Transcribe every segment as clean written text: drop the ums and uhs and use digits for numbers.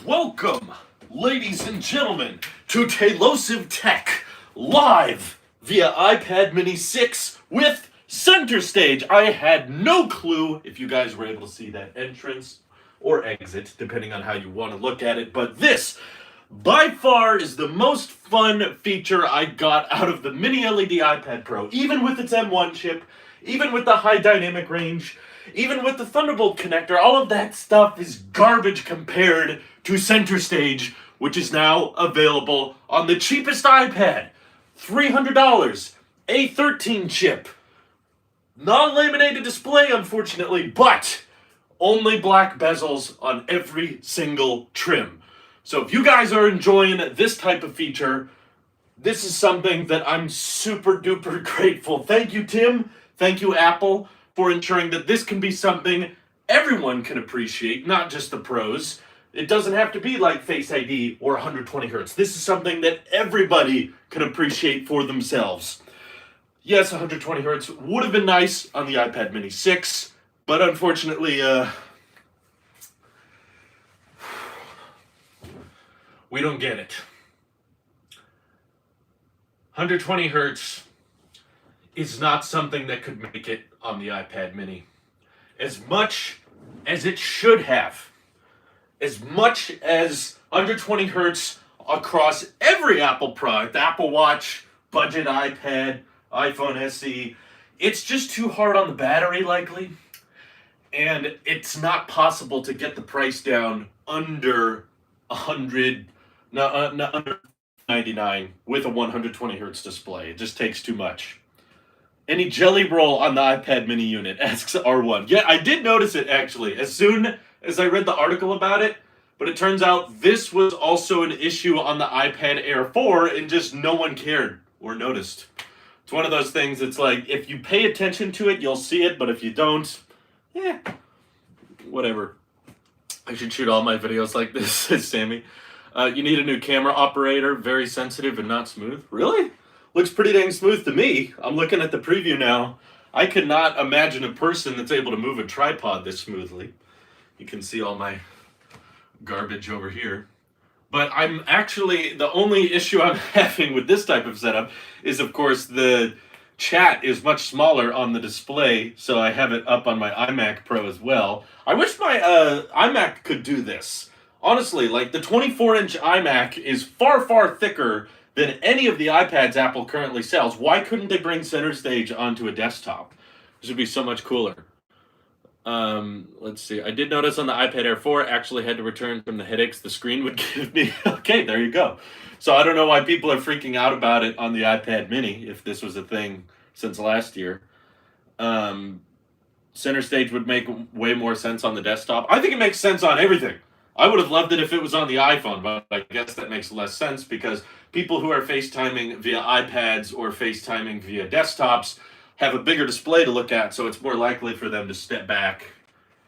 Welcome, ladies and gentlemen, to Tailosive Tech, live via iPad Mini 6 with CenterStage. I had no clue if you guys were able to see that entrance or exit, depending on how you want to look at it, but this, by far, is the most fun feature I got out of the Mini LED iPad Pro, even with its M1 chip, even with the high dynamic range, even with the Thunderbolt connector. All of that stuff is garbage compared to CenterStage, which is now available on the cheapest iPad. $300, A13 chip, non-laminated display, unfortunately, but only black bezels on every single trim. So if you guys are enjoying this type of feature, this is something that I'm super duper grateful. Thank you, Tim. Thank you, Apple, for ensuring that this can be something everyone can appreciate, not just the pros. It doesn't have to be like Face ID or 120 hertz. This is something that everybody can appreciate for themselves. Yes, 120 hertz would have been nice on the iPad Mini 6, but unfortunately, we don't get it. 120 hertz is not something that could make it on the iPad Mini. As much as it should have. As much as 120 hertz across every Apple product, Apple Watch, budget iPad, iPhone SE, it's just too hard on the battery likely. And it's not possible to get the price down under 100, under 99 with a 120 hertz display. It just takes too much. Any jelly roll on the iPad Mini unit, asks R1. Yeah, I did notice it actually, as soon as I read the article about it, but it turns out this was also an issue on the iPad Air 4 and just no one cared or noticed. It's one of those things, it's like, if you pay attention to it, you'll see it, but if you don't, whatever. I should shoot all my videos like this, says Sammy. You need a new camera operator, very sensitive and not smooth. Really? Looks pretty dang smooth to me. I'm looking at the preview now. I could not imagine a person that's able to move a tripod this smoothly. You can see all my garbage over here. But I'm actually, the only issue I'm having with this type of setup is, of course, the chat is much smaller on the display, so I have it up on my iMac Pro as well. I wish my iMac could do this. Honestly, like the 24-inch iMac is far, far thicker than any of the iPads Apple currently sells. Why couldn't they bring CenterStage onto a desktop? This would be so much cooler. Let's see. I did notice on the iPad Air 4, actually had to return from the headaches the screen would give me. Okay, there you go. So I don't know why people are freaking out about it on the iPad Mini, if this was a thing since last year. CenterStage would make way more sense on the desktop. I think it makes sense on everything. I would have loved it if it was on the iPhone, but I guess that makes less sense because people who are FaceTiming via iPads or FaceTiming via desktops have a bigger display to look at, so it's more likely for them to step back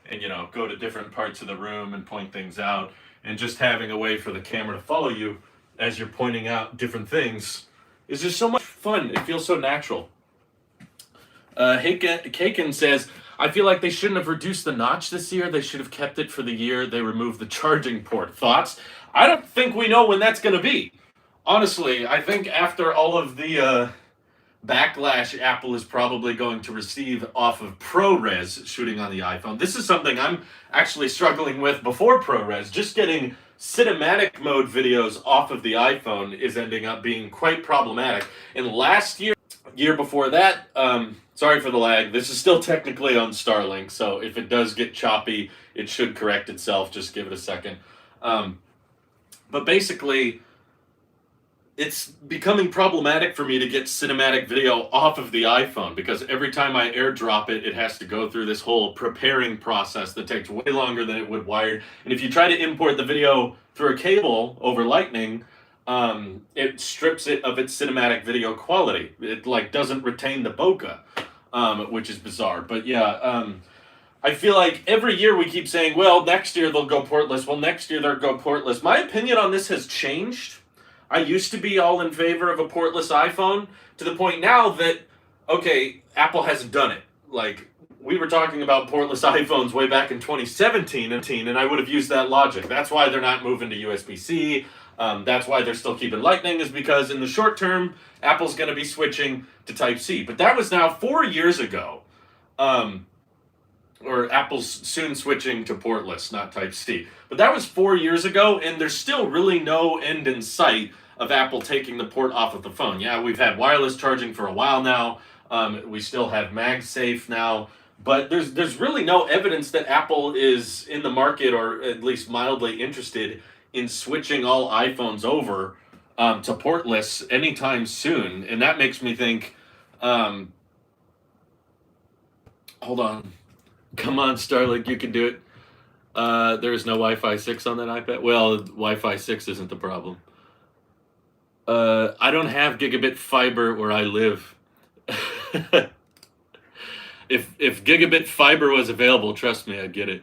and, you know, go to different parts of the room and point things out. And just having a way for the camera to follow you as you're pointing out different things is just so much fun. It feels so natural. Kaken says, I feel like they shouldn't have reduced the notch this year. They should have kept it for the year they removed the charging port. Thoughts? I don't think we know when that's going to be. Honestly, I think after all of the backlash Apple is probably going to receive off of ProRes shooting on the iPhone. This is something I'm actually struggling with before ProRes. Just getting cinematic mode videos off of the iPhone is ending up being quite problematic. And last year before that, sorry for the lag, this is still technically on Starlink, so if it does get choppy, it should correct itself. Just give it a second. But basically, it's becoming problematic for me to get cinematic video off of the iPhone because every time I airdrop it, it has to go through this whole preparing process that takes way longer than it would wired. And if you try to import the video through a cable over Lightning, it strips it of its cinematic video quality. It like doesn't retain the bokeh, which is bizarre. But yeah, I feel like every year we keep saying, well, next year they'll go portless. Well, next year they'll go portless. My opinion on this has changed. I used to be all in favor of a portless iPhone to the point now that, okay, Apple hasn't done it. Like, we were talking about portless iPhones way back in 2017, and I would have used that logic. That's why they're not moving to USB-C. That's why they're still keeping Lightning, is because in the short term, Apple's going to be switching to Type-C. But that was now 4 years ago. Or Apple's soon switching to portless, not Type-C. But that was 4 years ago, and there's still really no end in sight of Apple taking the port off of the phone. Yeah, we've had wireless charging for a while now. We still have MagSafe now. But there's really no evidence that Apple is in the market, or at least mildly interested in switching all iPhones over to portless anytime soon. And that makes me think, hold on. Come on, Starlink, you can do it. There is no Wi-Fi 6 on that iPad. Well, Wi-Fi 6 isn't the problem. I don't have gigabit fiber where I live. If gigabit fiber was available, trust me, I'd get it.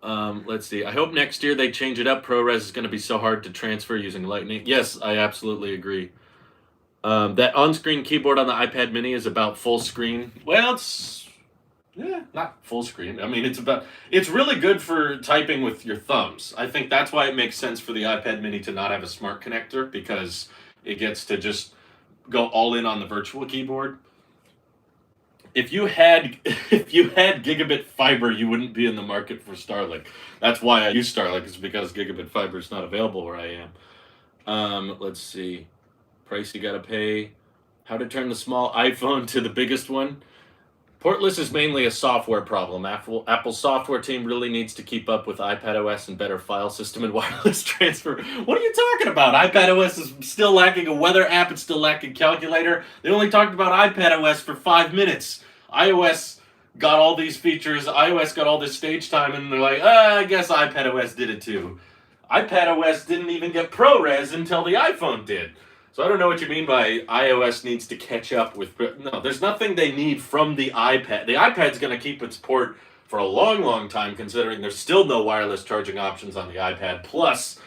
Let's see. I hope next year they change it up. ProRes is going to be so hard to transfer using Lightning. Yes, I absolutely agree. That on-screen keyboard on the iPad mini is about full screen. Well, it's not full screen. I mean, it's really good for typing with your thumbs. I think that's why it makes sense for the iPad mini to not have a smart connector, because it gets to just go all in on the virtual keyboard. If you had gigabit fiber, you wouldn't be in the market for Starlink. That's why I use Starlink, is because gigabit fiber is not available where I am. Let's see. Price you gotta pay. How to turn the small iPhone to the biggest one. Portless is mainly a software problem. Apple's software team really needs to keep up with iPadOS and better file system and wireless transfer. What are you talking about? iPadOS is still lacking a weather app. It's still lacking calculator. They only talked about iPadOS for 5 minutes. iOS got all these features. iOS got all this stage time, and they're like, I guess iPadOS did it too. iPadOS didn't even get ProRes until the iPhone did. So I don't know what you mean by iOS needs to catch up with... No, there's nothing they need from the iPad. The iPad's going to keep its port for a long, long time, considering there's still no wireless charging options on the iPad. Plus,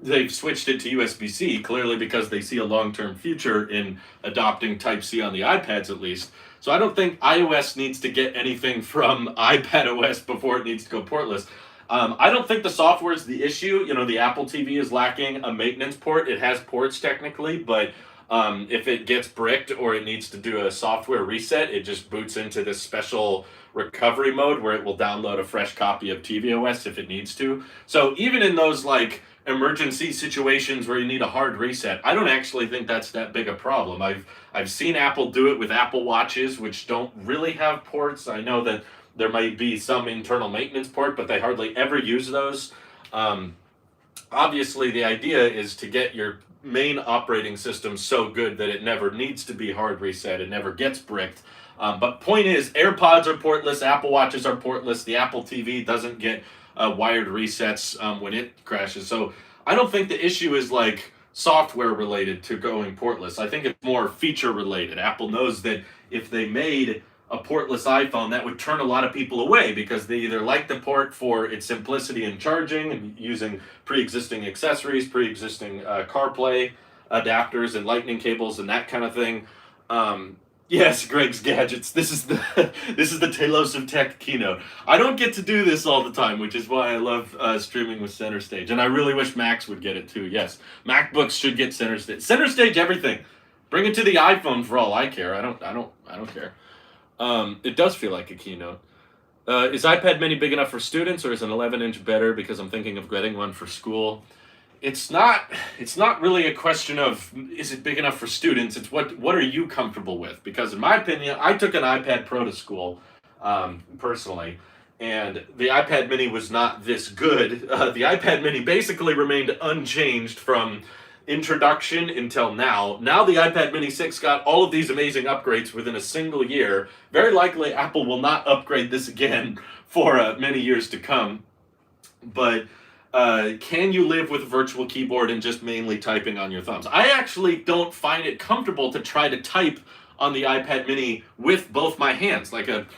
they've switched it to USB-C, clearly because they see a long-term future in adopting Type-C on the iPads, at least. So I don't think iOS needs to get anything from iPadOS before it needs to go portless. I don't think the software is the issue. You know, the Apple TV is lacking a maintenance port. It has ports technically, but if it gets bricked or it needs to do a software reset, it just boots into this special recovery mode where it will download a fresh copy of tvOS if it needs to. So even in those like emergency situations where you need a hard reset, I don't actually think that's that big a problem. I've seen Apple do it with Apple Watches, which don't really have ports. I know that there might be some internal maintenance port, but they hardly ever use those. Obviously, the idea is to get your main operating system so good that it never needs to be hard reset. It never gets bricked. But point is, AirPods are portless, Apple Watches are portless, the Apple TV doesn't get wired resets when it crashes. So I don't think the issue is like software related to going portless. I think it's more feature related. Apple knows that if they made a portless iPhone, that would turn a lot of people away because they either like the port for its simplicity in charging and using pre-existing accessories, pre-existing CarPlay adapters and lightning cables and that kind of thing. Yes, Greg's Gadgets. This is the Tailosive Tech keynote. I don't get to do this all the time, which is why I love streaming with CenterStage, and I really wish Macs would get it too. Yes, MacBooks should get CenterStage. CenterStage everything. Bring it to the iPhone for all I care. I don't care. It does feel like a keynote. Is iPad mini big enough for students, or is an 11-inch better because I'm thinking of getting one for school? It's not really a question of is it big enough for students. It's what are you comfortable with? Because in my opinion, I took an iPad Pro to school personally, and the iPad mini was not this good. The iPad mini basically remained unchanged from introduction until now. Now the iPad mini 6 got all of these amazing upgrades within a single year. Very likely Apple will not upgrade this again for many years to come. But can you live with a virtual keyboard and just mainly typing on your thumbs? I actually don't find it comfortable to try to type on the iPad mini with both my hands, like a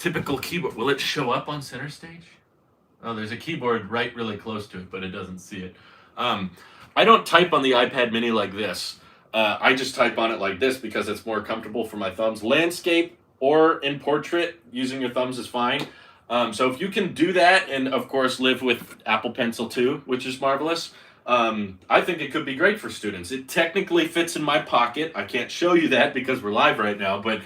typical keyboard. Will it show up on CenterStage? Oh, there's a keyboard right really close to it, but it doesn't see it. I don't type on the iPad mini like this. I just type on it like this because it's more comfortable for my thumbs. Landscape, or in portrait, using your thumbs is fine. So if you can do that, and of course live with Apple Pencil too, which is marvelous, I think it could be great for students. It technically fits in my pocket. I can't show you that because we're live right now, but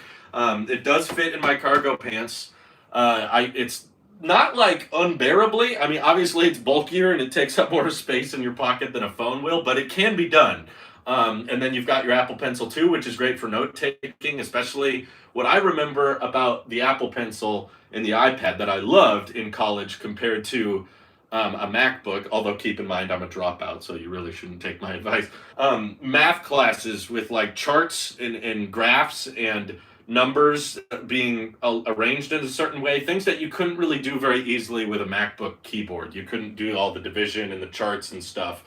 it does fit in my cargo pants. It's not like unbearably. I mean, obviously it's bulkier and it takes up more space in your pocket than a phone will, but it can be done. And then you've got your Apple Pencil too, which is great for note taking, especially what I remember about the Apple Pencil and the iPad that I loved in college compared to a MacBook. Although keep in mind I'm a dropout, so you really shouldn't take my advice. Math classes with like charts and graphs and numbers being arranged in a certain way, things that you couldn't really do very easily with a MacBook keyboard. You couldn't do all the division and the charts and stuff.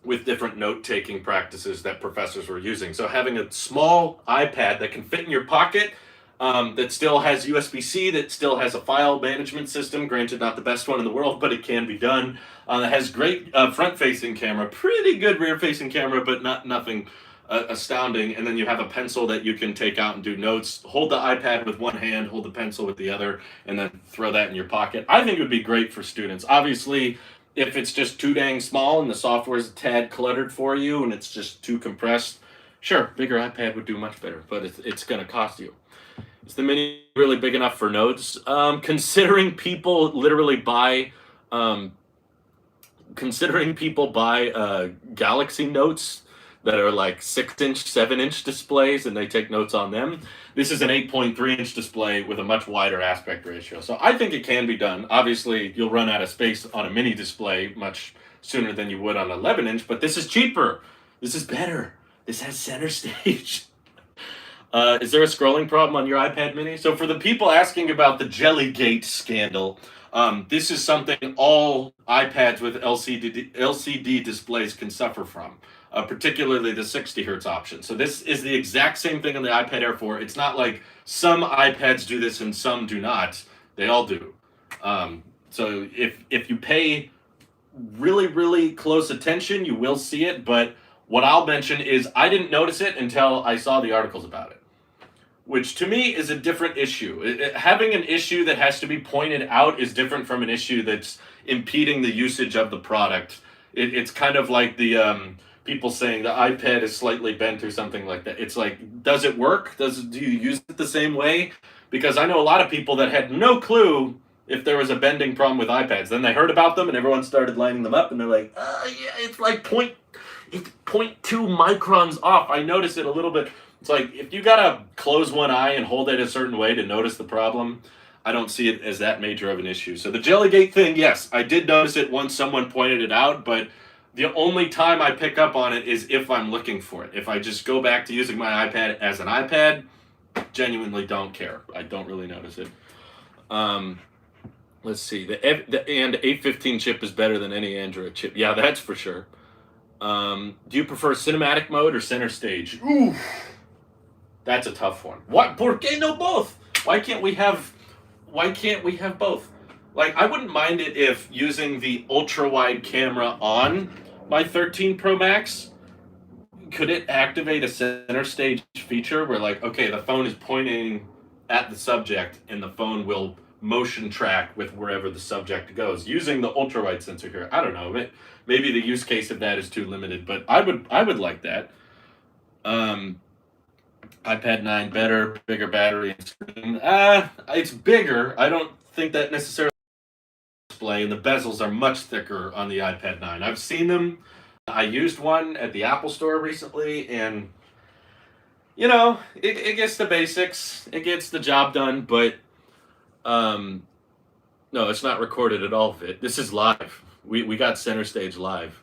With different note-taking practices that professors were using. So having a small iPad that can fit in your pocket, that still has USB-C, that still has a file management system, granted not the best one in the world, but it can be done. It has great front-facing camera, pretty good rear-facing camera, but nothing astounding. And then you have a pencil that you can take out and do notes. Hold the iPad with one hand, hold the pencil with the other, and then throw that in your pocket. I think it would be great for students. Obviously, if it's just too dang small and the software's a tad cluttered for you and it's just too compressed, sure, bigger iPad would do much better, but it's going to cost you. Is the mini really big enough for notes? Considering people literally buy, Galaxy Notes that are like 6-inch, 7-inch displays, and they take notes on them. This is an 8.3-inch display with a much wider aspect ratio. So I think it can be done. Obviously, you'll run out of space on a mini display much sooner than you would on an 11-inch, but this is cheaper. This is better. This has CenterStage. Is there a scrolling problem on your iPad mini? So for the people asking about the Jellygate scandal, this is something all iPads with LCD displays can suffer from. Particularly the 60 hertz option. So this is the exact same thing on the iPad Air 4. It's not like some iPads do this and some do not. They all do. So if you pay really, really close attention, you will see it. But what I'll mention is I didn't notice it until I saw the articles about it, which to me is a different issue. Having an issue that has to be pointed out is different from an issue that's impeding the usage of the product. It's kind of like the people saying the iPad is slightly bent or something like that. It's like, does it work? Do you use it the same way? Because I know a lot of people that had no clue if there was a bending problem with iPads. Then they heard about them and everyone started lining them up and they're like, yeah, it's like 0.2 microns off. I noticed it a little bit. It's like, if you gotta close one eye and hold it a certain way to notice the problem, I don't see it as that major of an issue. So the Jellygate thing, yes, I did notice it once someone pointed it out, but the only time I pick up on it is if I'm looking for it. If I just go back to using my iPad as an iPad, genuinely don't care. I don't really notice it. Let's see. The A15 chip is better than any Android chip. Yeah, that's for sure. Do you prefer cinematic mode or CenterStage? Ooh, that's a tough one. What? ¿Por qué no both? Why can't we have both? Like, I wouldn't mind it if using the ultra-wide camera on my 13 Pro Max, could it activate a CenterStage feature where, like, okay, the phone is pointing at the subject and the phone will motion track with wherever the subject goes using the ultra-wide sensor here. I don't know. Maybe the use case of that is too limited, but I would like that. iPad 9 better, bigger battery and screen. It's bigger. I don't think that necessarily display, and the bezels are much thicker on the iPad 9. I've seen them. I used one at the Apple Store recently, and you know, it gets the basics. It gets the job done, but no, it's not recorded at all, Vit. This is live. We got CenterStage live.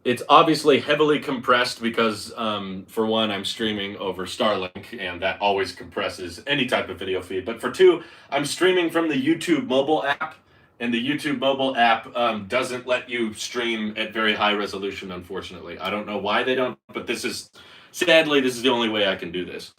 It's obviously heavily compressed because, for one, I'm streaming over Starlink, and that always compresses any type of video feed. But for two, I'm streaming from the YouTube mobile app, and the YouTube mobile app doesn't let you stream at very high resolution, unfortunately. I don't know why they don't, but sadly, this is the only way I can do this.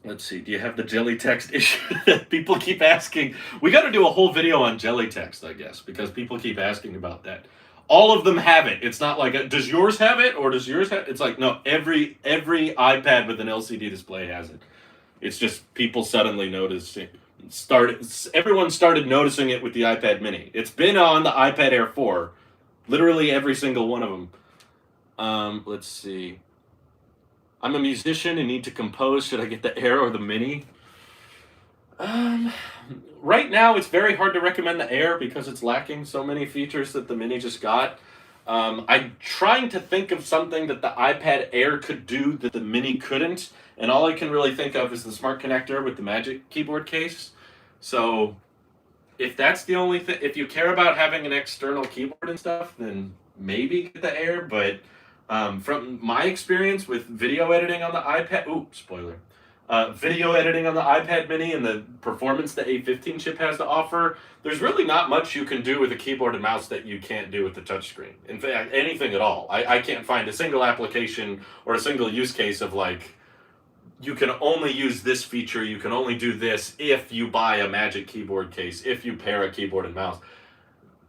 Let's see. Do you have the jelly text issue that people keep asking? We got to do a whole video on jelly text, I guess, because people keep asking about that. All of them have it. It's not like, does yours have it or does yours have? It's like, no, every iPad with an LCD display has it. It's just people suddenly noticing. Everyone started noticing it with the iPad Mini. It's been on the iPad Air 4, literally every single one of them. Let's see. I'm a musician and need to compose. Should I get the Air or the Mini? Right now, it's very hard to recommend the Air because it's lacking so many features that the Mini just got. I'm trying to think of something that the iPad Air could do that the Mini couldn't, and all I can really think of is the smart connector with the Magic Keyboard case. So, if that's the only thing, if you care about having an external keyboard and stuff, then maybe get the Air. But from my experience with video editing on the iPad, spoiler. Video editing on the iPad Mini and the performance the A15 chip has to offer, there's really not much you can do with a keyboard and mouse that you can't do with the touchscreen. In fact, anything at all. I can't find a single application or a single use case of like, you can only use this feature, you can only do this if you buy a Magic Keyboard case, if you pair a keyboard and mouse.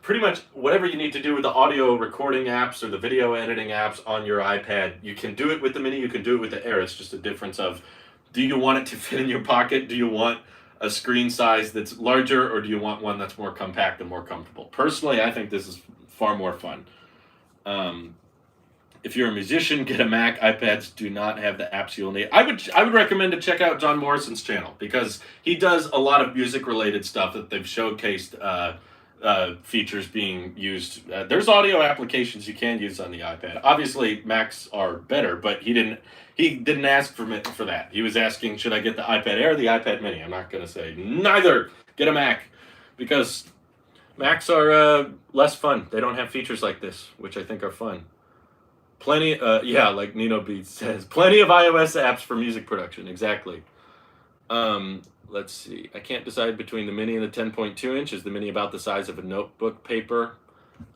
Pretty much whatever you need to do with the audio recording apps or the video editing apps on your iPad, you can do it with the Mini, you can do it with the Air. It's just a difference of, do you want it to fit in your pocket? Do you want a screen size that's larger, or do you want one that's more compact and more comfortable? Personally, I think this is far more fun. If you're a musician, get a Mac. iPads do not have the apps you'll need. I would recommend to check out John Morrison's channel because he does a lot of music-related stuff that they've showcased features being used. There's audio applications you can use on the iPad. Obviously, Macs are better, but he didn't ask for that. He was asking, should I get the iPad Air or the iPad Mini? I'm not going to say neither. Get a Mac because Macs are less fun. They don't have features like this, which I think are fun. Plenty, like Nino Beats says, plenty of iOS apps for music production. Exactly. Let's see. I can't decide between the Mini and the 10.2 inch. Is the Mini about the size of a notebook paper?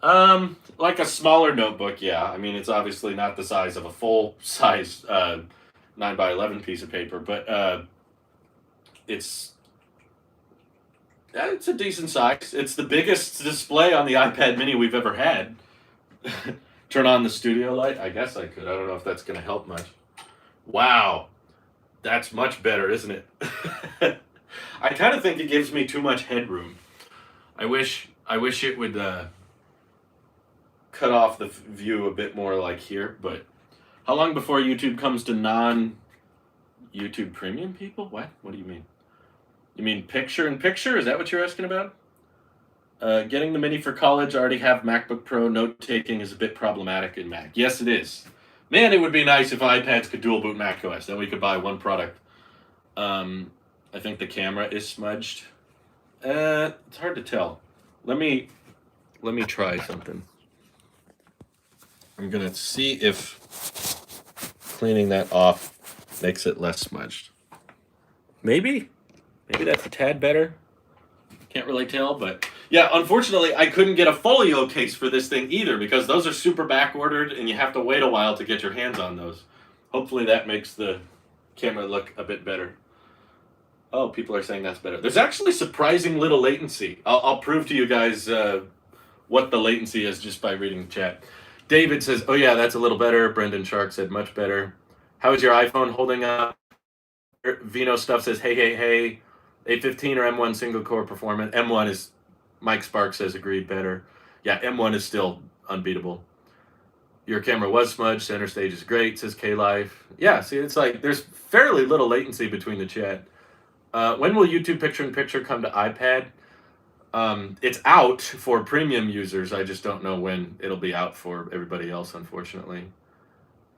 Like a smaller notebook, yeah. I mean, it's obviously not the size of a full-size 9x11 piece of paper, but it's a decent size. It's the biggest display on the iPad Mini we've ever had. Turn on the studio light? I guess I could. I don't know if that's going to help much. Wow. That's much better, isn't it? I kind of think it gives me too much headroom. I wish it would cut off the view a bit more like here, but how long before YouTube comes to non-YouTube premium people? What? What do you mean? You mean picture-in-picture? Is that what you're asking about? Getting the Mini for college, I already have MacBook Pro. Note-taking is a bit problematic in Mac. Yes, it is. Man, it would be nice if iPads could dual boot macOS. Then we could buy one product. I think the camera is smudged. It's hard to tell. Let me try something. I'm gonna see if cleaning that off makes it less smudged. Maybe that's a tad better. Can't really tell, but yeah, unfortunately, I couldn't get a folio case for this thing either because those are super back-ordered and you have to wait a while to get your hands on those. Hopefully that makes the camera look a bit better. Oh, people are saying that's better. There's actually surprising little latency. I'll prove to you guys what the latency is just by reading the chat. David says, oh yeah, that's a little better. Brendan Shark said much better. How is your iPhone holding up? Vino Stuff says, hey. A15 or M1 single core performance. M1 is, Mike Sparks says, agreed, better. Yeah, M1 is still unbeatable. Your camera was smudged. CenterStage is great, says K-Life. Yeah, see, it's like there's fairly little latency between the chat. When will YouTube picture-in-picture come to iPad? It's out for premium users. I just don't know when it'll be out for everybody else, unfortunately.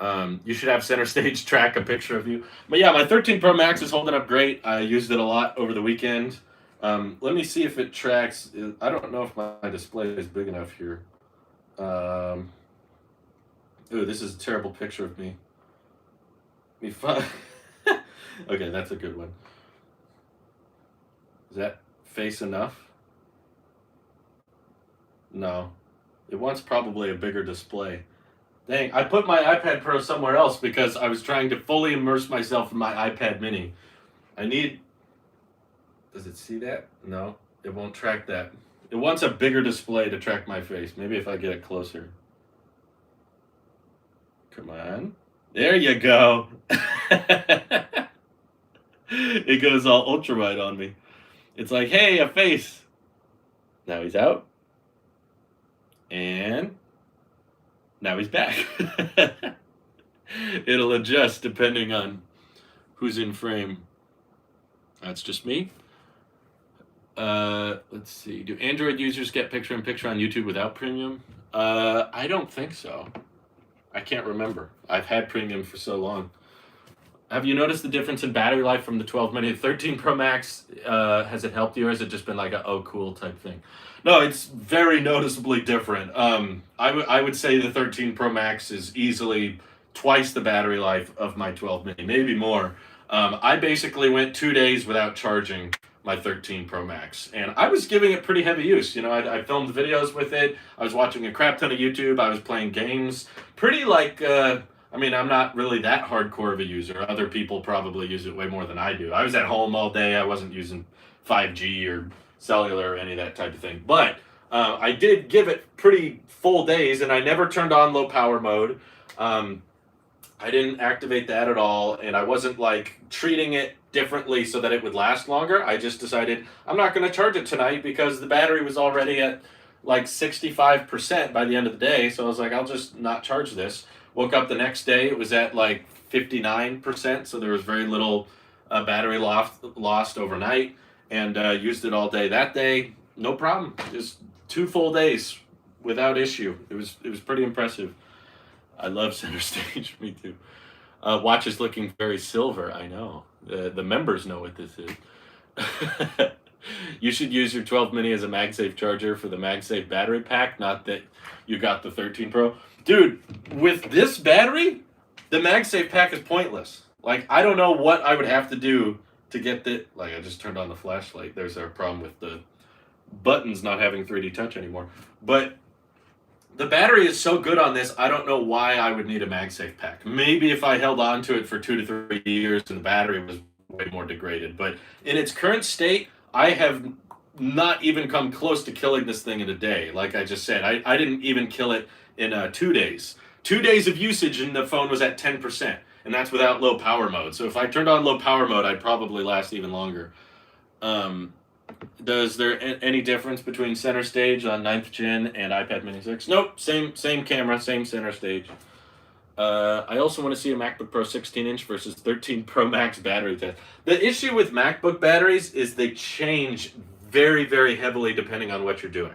You should have CenterStage track a picture of you. But yeah, my 13 Pro Max is holding up great. I used it a lot over the weekend. Let me see if it tracks. I don't know if my display is big enough here. Ooh, this is a terrible picture of me. Okay, that's a good one. Is that face enough? No. It wants probably a bigger display. Dang, I put my iPad Pro somewhere else because I was trying to fully immerse myself in my iPad Mini. Does it see that? No, it won't track that. It wants a bigger display to track my face. Maybe if I get it closer. Come on. There you go. It goes all ultra wide on me. It's like, hey, a face. Now he's out. And now he's back. It'll adjust depending on who's in frame. That's just me. Let's see. Do Android users get picture-in-picture on YouTube without premium? I don't think so. I can't remember. I've had premium for so long. Have you noticed the difference in battery life from the 12 mini to 13 Pro Max? Has it helped you, or has it just been like a oh cool type thing? No, it's very noticeably different. I would say the 13 Pro Max is easily twice the battery life of my 12 mini, maybe more. I basically went 2 days without charging my 13 Pro Max, and I was giving it pretty heavy use. You know, I filmed videos with it. I was watching a crap ton of YouTube. I was playing games. Pretty like, I mean, I'm not really that hardcore of a user. Other people probably use it way more than I do. I was at home all day. I wasn't using 5G or cellular or any of that type of thing. But I did give it pretty full days, and I never turned on low power mode. I didn't activate that at all, and I wasn't like treating it differently so that it would last longer. I just decided I'm not going to charge it tonight because the battery was already at like 65% by the end of the day. So I was like, I'll just not charge this. Woke up the next day, it was at like 59%, so there was very little battery lost overnight, and used it all day that day. No problem. Just 2 full days without issue. It was pretty impressive. I love CenterStage. Me too. Watch is looking very silver. I know. The members know what this is. You should use your 12 mini as a MagSafe charger for the MagSafe battery pack, not that you got the 13 Pro. Dude, with this battery, the MagSafe pack is pointless. Like, I don't know what I would have to do to get the... Like, I just turned on the flashlight. There's our problem with the buttons not having 3D touch anymore. But the battery is so good on this, I don't know why I would need a MagSafe pack. Maybe if I held on to it for 2 to 3 years and the battery was way more degraded. But in its current state, I have not even come close to killing this thing in a day. Like I just said, I didn't even kill it in 2 days. 2 days of usage and the phone was at 10%. And that's without low power mode. So if I turned on low power mode, I'd probably last even longer. Does there any difference between CenterStage on 9th gen and iPad mini 6? Nope, same camera, same CenterStage. I also want to see a MacBook Pro 16-inch versus 13 Pro Max battery test. The issue with MacBook batteries is they change very, very heavily depending on what you're doing.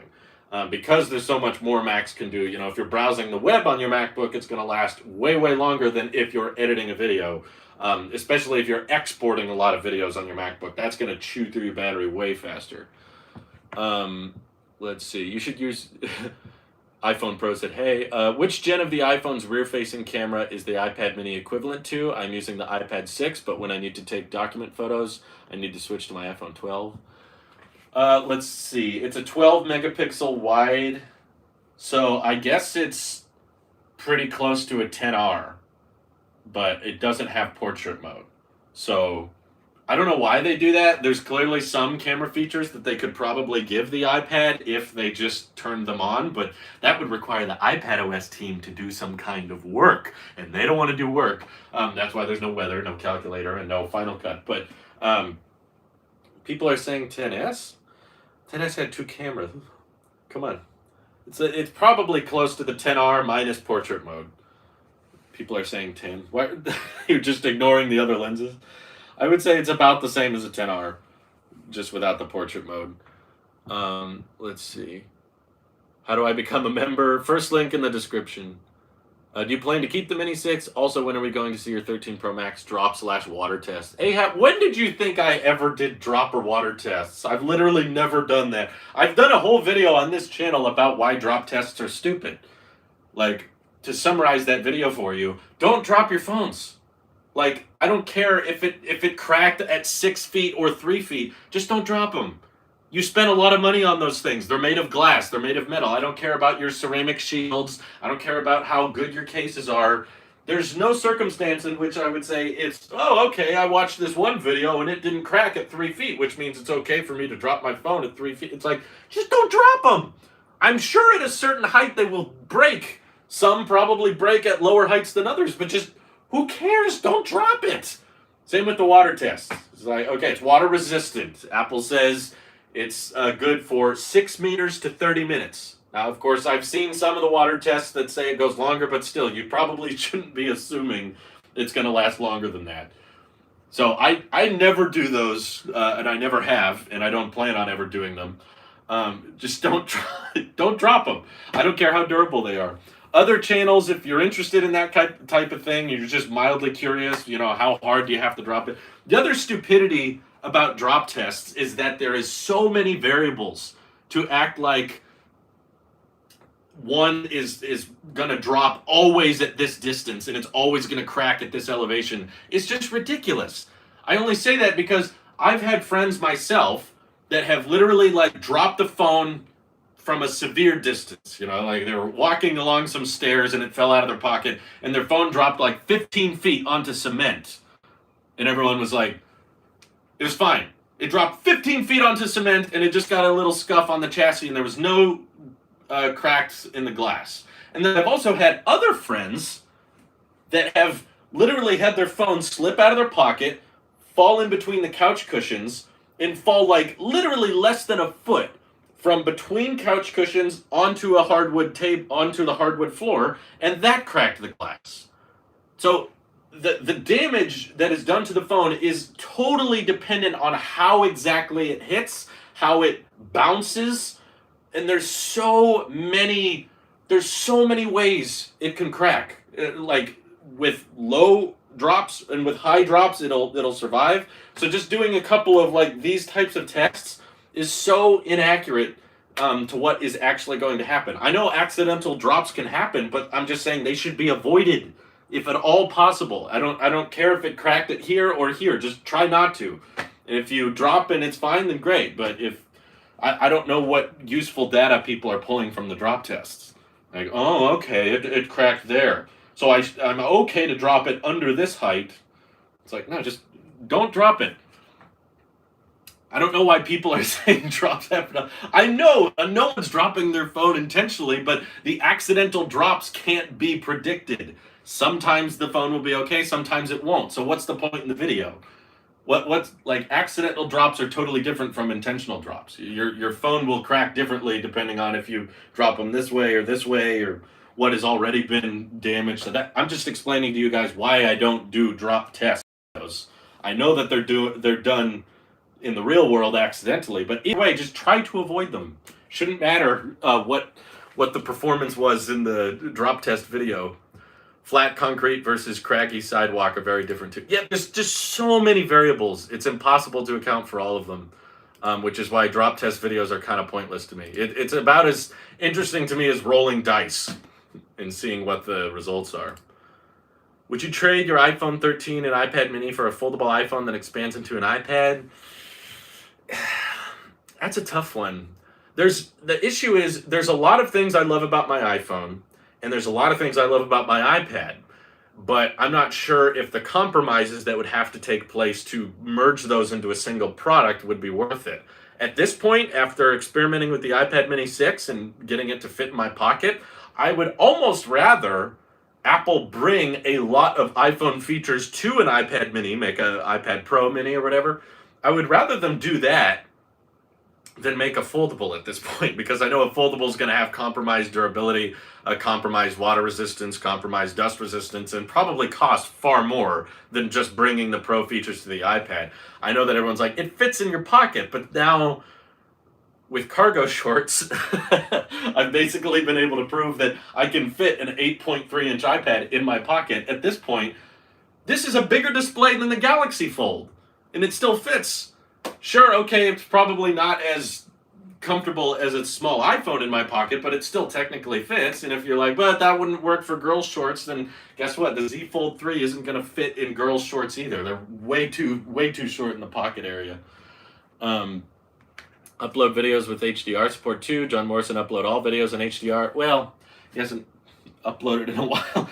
Because there's so much more Macs can do. You know, if you're browsing the web on your MacBook, it's going to last way, way longer than if you're editing a video. Especially if you're exporting a lot of videos on your MacBook. That's going to chew through your battery way faster. Let's see. You should use... iPhone Pro said, hey, which gen of the iPhone's rear-facing camera is the iPad mini equivalent to? I'm using the iPad 6, but when I need to take document photos, I need to switch to my iPhone 12. Let's see. It's a 12 megapixel wide, so I guess it's pretty close to a 10R, but it doesn't have portrait mode. So I don't know why they do that. There's clearly some camera features that they could probably give the iPad if they just turned them on, but that would require the iPad OS team to do some kind of work, and they don't want to do work. That's why there's no weather, no calculator, and no Final Cut. But people are saying 10S? 10S had 2 cameras. Come on. It's probably close to the 10R minus portrait mode. People are saying 10. Why? You're just ignoring the other lenses? I would say it's about the same as a 10R, just without the portrait mode. Let's see. How do I become a member? First link in the description. Do you plan to keep the Mini 6? Also, when are we going to see your 13 Pro Max drop/water test? Ahab, when did you think I ever did drop or water tests? I've literally never done that. I've done a whole video on this channel about why drop tests are stupid. Like, to summarize that video for you, don't drop your phones. Like, I don't care if it cracked at 6 feet or 3 feet. Just don't drop them. You spend a lot of money on those things. They're made of glass. They're made of metal. I don't care about your ceramic shields. I don't care about how good your cases are. There's no circumstance in which I would say it's, oh, okay, I watched this one video and it didn't crack at 3 feet, which means it's okay for me to drop my phone at 3 feet. It's like, just don't drop them. I'm sure at a certain height they will break. Some probably break at lower heights than others, but just, who cares? Don't drop it. Same with the water test. It's like, okay, it's water resistant. Apple says it's good for 6 meters to 30 minutes. Now, of course, I've seen some of the water tests that say it goes longer, but still, you probably shouldn't be assuming it's going to last longer than that. So I never do those, and I never have, and I don't plan on ever doing them. Just don't drop them. I don't care how durable they are. Other channels, if you're interested in that type of thing, you're just mildly curious, how hard do you have to drop it? The other stupidity about drop tests is that there is so many variables to act like one is going to drop always at this distance and it's always going to crack at this elevation. It's just ridiculous. I only say that because I've had friends myself that have literally dropped the phone from a severe distance. They were walking along some stairs and it fell out of their pocket and their phone dropped 15 feet onto cement. And everyone was like, it was fine. It dropped 15 feet onto cement and it just got a little scuff on the chassis and there was no cracks in the glass. And then I've also had other friends that have literally had their phone slip out of their pocket, fall in between the couch cushions, and fall literally less than a foot from between couch cushions onto a hardwood onto the hardwood floor, and that cracked the glass. So the damage that is done to the phone is totally dependent on how exactly it hits, how it bounces. And there's so many ways it can crack. With low drops and with high drops, it'll survive. So just doing a couple of these types of tests is so inaccurate to what is actually going to happen. I know accidental drops can happen, but I'm just saying they should be avoided if at all possible. I don't care if it cracked it here or here. Just try not to. And if you drop and it's fine, then great. But if I don't know what useful data people are pulling from the drop tests. Oh, okay, it cracked there. So I'm okay to drop it under this height. It's no, just don't drop it. I don't know why people are saying drops happen. I know no one's dropping their phone intentionally, but the accidental drops can't be predicted. Sometimes the phone will be okay, sometimes it won't. So what's the point in the video? What's accidental drops are totally different from intentional drops. Your phone will crack differently depending on if you drop them this way or what has already been damaged. So I'm just explaining to you guys why I don't do drop tests. I know that they're done in the real world accidentally, but either way, just try to avoid them. Shouldn't matter what the performance was in the drop test video. Flat concrete versus craggy sidewalk are very different too. Yeah, there's just so many variables. It's impossible to account for all of them, which is why drop test videos are kind of pointless to me. It's about as interesting to me as rolling dice and seeing what the results are. Would you trade your iPhone 13 and iPad mini for a foldable iPhone that expands into an iPad? That's a tough one. The issue is there's a lot of things I love about my iPhone, and there's a lot of things I love about my iPad, but I'm not sure if the compromises that would have to take place to merge those into a single product would be worth it. At this point, after experimenting with the iPad mini 6 and getting it to fit in my pocket, I would almost rather Apple bring a lot of iPhone features to an iPad mini, make an iPad Pro mini or whatever. I would rather them do that than make a foldable at this point, because I know a foldable is going to have compromised durability, compromised water resistance, compromised dust resistance, and probably cost far more than just bringing the Pro features to the iPad. I know that everyone's like, it fits in your pocket, but now with cargo shorts, I've basically been able to prove that I can fit an 8.3-inch iPad in my pocket. At this point, this is a bigger display than the Galaxy Fold, and it still fits. Sure, okay, it's probably not as comfortable as a small iPhone in my pocket, but it still technically fits. And if you're like, but that wouldn't work for girls' shorts, then guess what? The Z Fold 3 isn't going to fit in girls' shorts either. They're way too short in the pocket area. Upload videos with HDR support too. John Morrison upload all videos in HDR. Well, he hasn't uploaded in a while.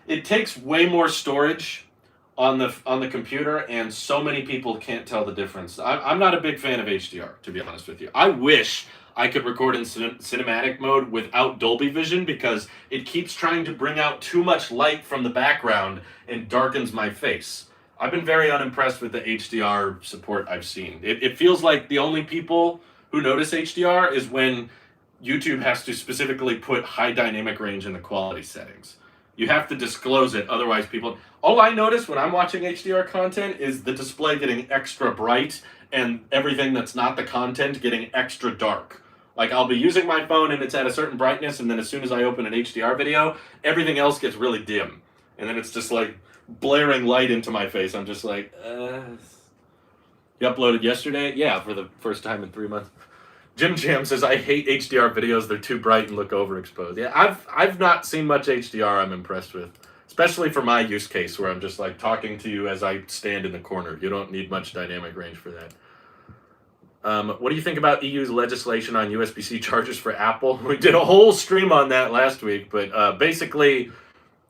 it takes way more storage on the computer, and so many people can't tell the difference. I'm not a big fan of HDR, to be honest with you. I wish I could record in cinematic mode without Dolby Vision, because it keeps trying to bring out too much light from the background and darkens my face. I've been very unimpressed with the HDR support I've seen. It feels like the only people who notice HDR is when YouTube has to specifically put high dynamic range in the quality settings. You have to disclose it, otherwise people... All I notice when I'm watching HDR content is the display getting extra bright and everything that's not the content getting extra dark. Like, I'll be using my phone and it's at a certain brightness, and then as soon as I open an HDR video, everything else gets really dim. And then it's just like blaring light into my face. I'm just like, You uploaded yesterday? Yeah, for the first time in 3 months. Jim Jam says, I hate HDR videos. They're too bright and look overexposed. Yeah, I've not seen much HDR I'm impressed with. Especially for my use case, where I'm just like talking to you as I stand in the corner. You don't need much dynamic range for that. What do you think about EU's legislation on USB-C chargers for Apple? We did a whole stream on that last week, but basically,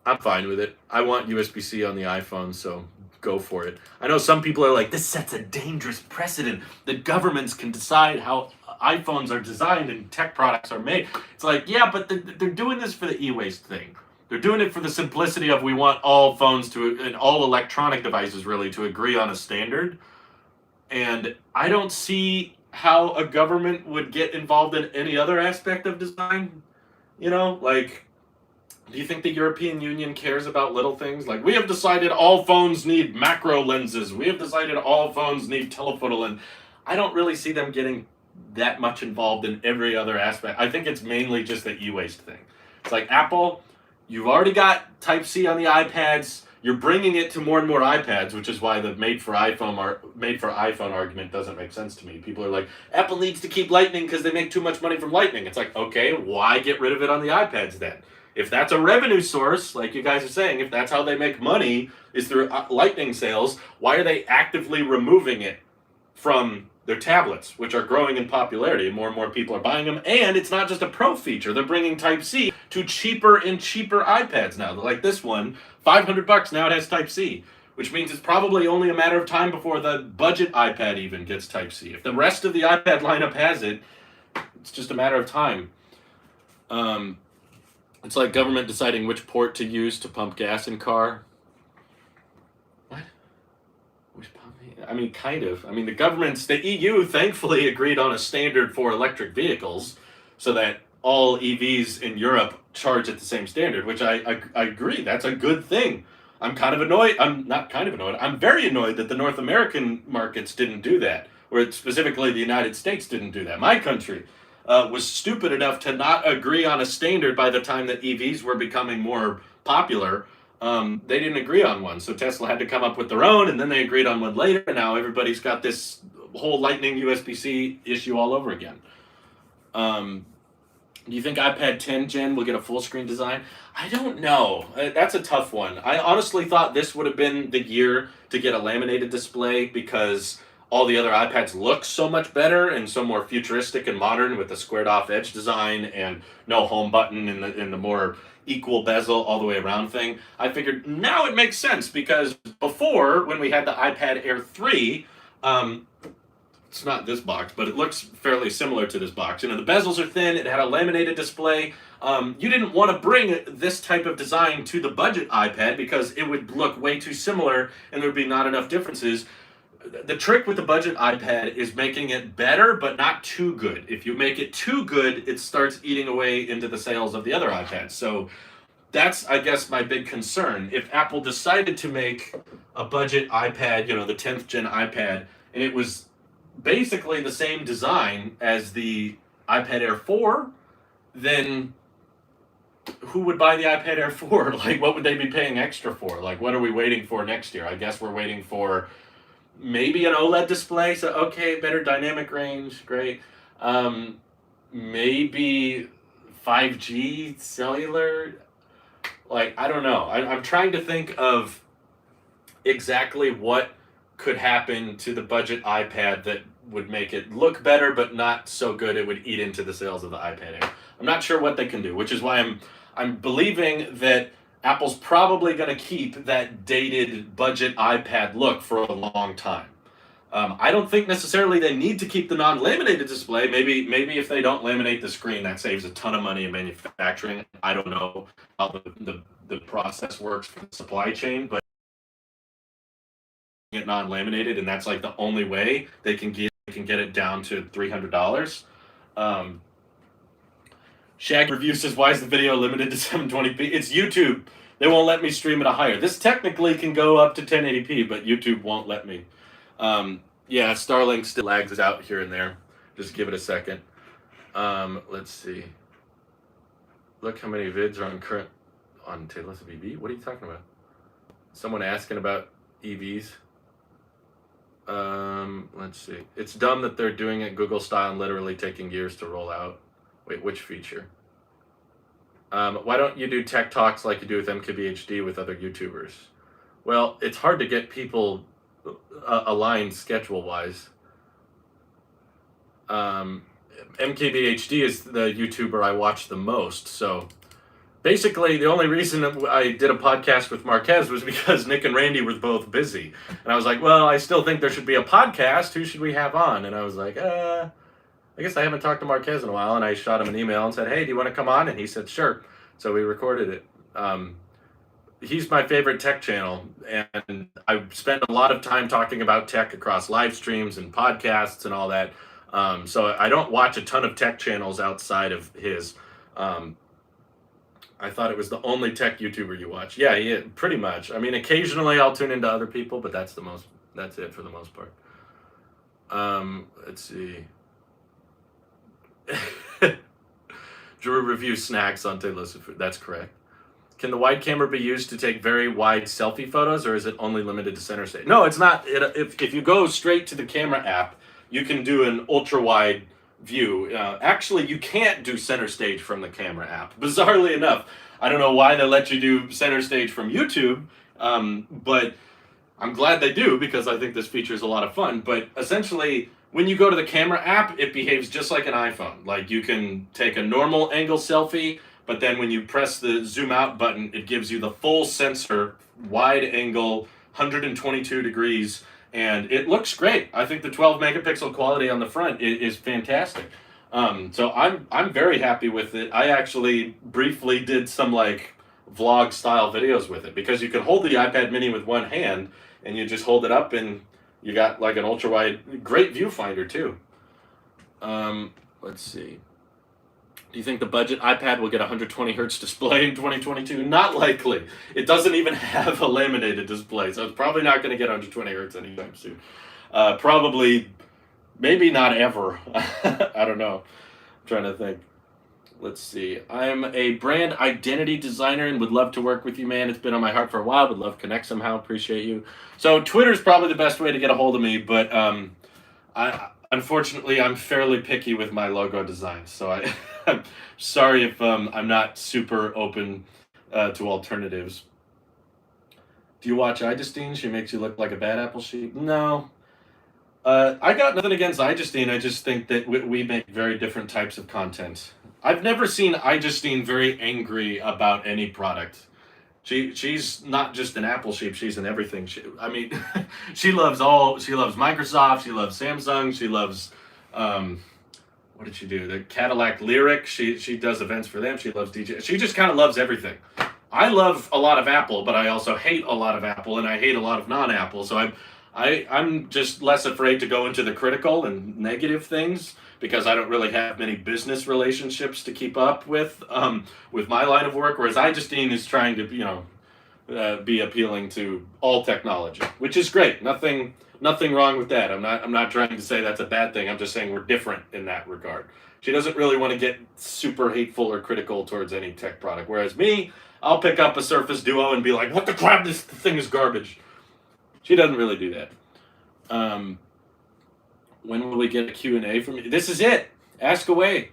I'm fine with it. I want USB-C on the iPhone, so go for it. I know some people are like, this sets a dangerous precedent that governments can decide how iPhones are designed and tech products are made. It's like, yeah, but they're doing this for the e-waste thing. They're doing it for the simplicity of, we want all phones to, and all electronic devices really, to agree on a standard. And I don't see how a government would get involved in any other aspect of design. You know, like, do you think the European Union cares about little things? Like, we have decided all phones need macro lenses. We have decided all phones need telephoto lens. I don't really see them getting that much involved in every other aspect. I think it's mainly just the e-waste thing. It's like, Apple, you've already got Type-C on the iPads. You're bringing it to more and more iPads, which is why the made for iPhone argument doesn't make sense to me. People are like, Apple needs to keep Lightning because they make too much money from Lightning. It's like, okay, why get rid of it on the iPads then? If that's a revenue source, like you guys are saying, if that's how they make money, is through Lightning sales, why are they actively removing it from their tablets, which are growing in popularity? More and more people are buying them, and it's not just a pro feature. They're bringing Type-C to cheaper and cheaper iPads now. Like this one, $500 now, it has Type-C, which means it's probably only a matter of time before the budget iPad even gets Type-C. If the rest of the iPad lineup has it, it's just a matter of time. It's like government deciding which port to use to pump gas in car. What? Which pump? I mean, kind of. I mean, the EU thankfully agreed on a standard for electric vehicles so that all EVs in Europe charge at the same standard, which I agree. That's a good thing. I'm kind of annoyed. I'm not kind of annoyed. I'm very annoyed that the North American markets didn't do that, or specifically the United States didn't do that. My country was stupid enough to not agree on a standard by the time that EVs were becoming more popular. They didn't agree on one, so Tesla had to come up with their own, and then they agreed on one later, and now everybody's got this whole Lightning USB-C issue all over again. Do you think iPad 10 Gen will get a full screen design? I don't know. That's a tough one. I honestly thought this would have been the year to get a laminated display, because all the other iPads look so much better and so more futuristic and modern with the squared off edge design and no home button and the more equal bezel all the way around thing. I figured now it makes sense, because before, when we had the iPad Air 3, it's not this box, but it looks fairly similar to this box. You know, the bezels are thin, it had a laminated display. You didn't want to bring this type of design to the budget iPad because it would look way too similar and there would be not enough differences. The trick with the budget iPad is making it better, but not too good. If you make it too good, it starts eating away into the sales of the other iPads. So that's, I guess, my big concern. If Apple decided to make a budget iPad, you know, the 10th gen iPad, and it was basically the same design as the iPad Air 4, then who would buy the iPad Air 4? Like, what would they be paying extra for? Like, what are we waiting for next year? I guess we're waiting for maybe an OLED display. So, okay, better dynamic range, great. Maybe 5G cellular. Like, I don't know. I'm trying to think of exactly what could happen to the budget iPad that would make it look better, but not so good it would eat into the sales of the iPad Air. I'm not sure what they can do, which is why I'm believing that Apple's probably going to keep that dated budget iPad look for a long time. I don't think necessarily they need to keep the non-laminated display. Maybe if they don't laminate the screen, that saves a ton of money in manufacturing. I don't know how the process works for the supply chain, but it non-laminated, and that's like the only way they can get it down to $300. Shag Review says, "Why is the video limited to 720p?" It's YouTube. They won't let me stream it a higher. This technically can go up to 1080p, but YouTube won't let me. Yeah, Starlink still lags it out here and there. Just give it a second. Let's see. Look how many vids are on Tailosive EV. What are you talking about? Someone asking about EVs. Let's see. It's dumb that they're doing it Google style and literally taking years to roll out. Wait, which feature? Why don't you do tech talks like you do with MKBHD with other YouTubers? Well, it's hard to get people aligned schedule-wise. MKBHD is the YouTuber I watch the most, so basically the only reason I did a podcast with Marquez was because Nick and Randy were both busy. And I was like, well, I still think there should be a podcast. Who should we have on? And I was like, I guess I haven't talked to Marquez in a while. And I shot him an email and said, hey, do you want to come on? And he said, sure. So we recorded it. He's my favorite tech channel, and I spent a lot of time talking about tech across live streams and podcasts and all that. So I don't watch a ton of tech channels outside of his. I thought it was the only tech YouTuber you watch. Yeah, pretty much. I mean, occasionally I'll tune into other people, but that's it for the most part. Let's see. Drew reviews snacks on Tailosive. That's correct. Can the wide camera be used to take very wide selfie photos, or is it only limited to CenterStage? No, it's not. If you go straight to the camera app, you can do an ultra wide view. Actually, you can't do CenterStage from the camera app. Bizarrely enough, I don't know why they let you do CenterStage from YouTube, but I'm glad they do because I think this feature is a lot of fun. But essentially, when you go to the camera app, it behaves just like an iPhone. Like you can take a normal angle selfie, but then when you press the zoom out button, it gives you the full sensor, wide angle, 122 degrees, and it looks great. I think the 12 megapixel quality on the front is fantastic. So I'm very happy with it. I actually briefly did some like vlog style videos with it because you can hold the iPad mini with one hand and you just hold it up and you got like an ultra wide, great viewfinder too. Let's see. Do you think the budget iPad will get a 120 hertz display in 2022? Not likely. It doesn't even have a laminated display, so it's probably not going to get 120 hertz anytime soon. Probably, maybe not ever. I don't know. I'm trying to think. Let's see. I'm a brand identity designer and would love to work with you, man. It's been on my heart for a while. Would love to connect somehow. Appreciate you. So Twitter's probably the best way to get a hold of me, but unfortunately, I'm fairly picky with my logo design, so I'm sorry if I'm not super open to alternatives. Do you watch iJustine? She makes you look like a bad apple sheep. No. I got nothing against iJustine. I just think that we make very different types of content. I've never seen iJustine very angry about any product. She's not just an apple sheep, she's an everything. She loves Microsoft, she loves Samsung, she loves what did she do? The Cadillac Lyric. She does events for them. She loves DJ. She just kind of loves everything. I love a lot of Apple, but I also hate a lot of Apple, and I hate a lot of non-Apple. So I'm just less afraid to go into the critical and negative things because I don't really have many business relationships to keep up with my line of work. Whereas iJustine is trying to be appealing to all technology, which is great. Nothing wrong with that. I'm not trying to say that's a bad thing. I'm just saying we're different in that regard. She doesn't really want to get super hateful or critical towards any tech product. Whereas me, I'll pick up a Surface Duo and be like, what the crap, this thing is garbage. She doesn't really do that. When will we get a Q&A from you? This is it. Ask away.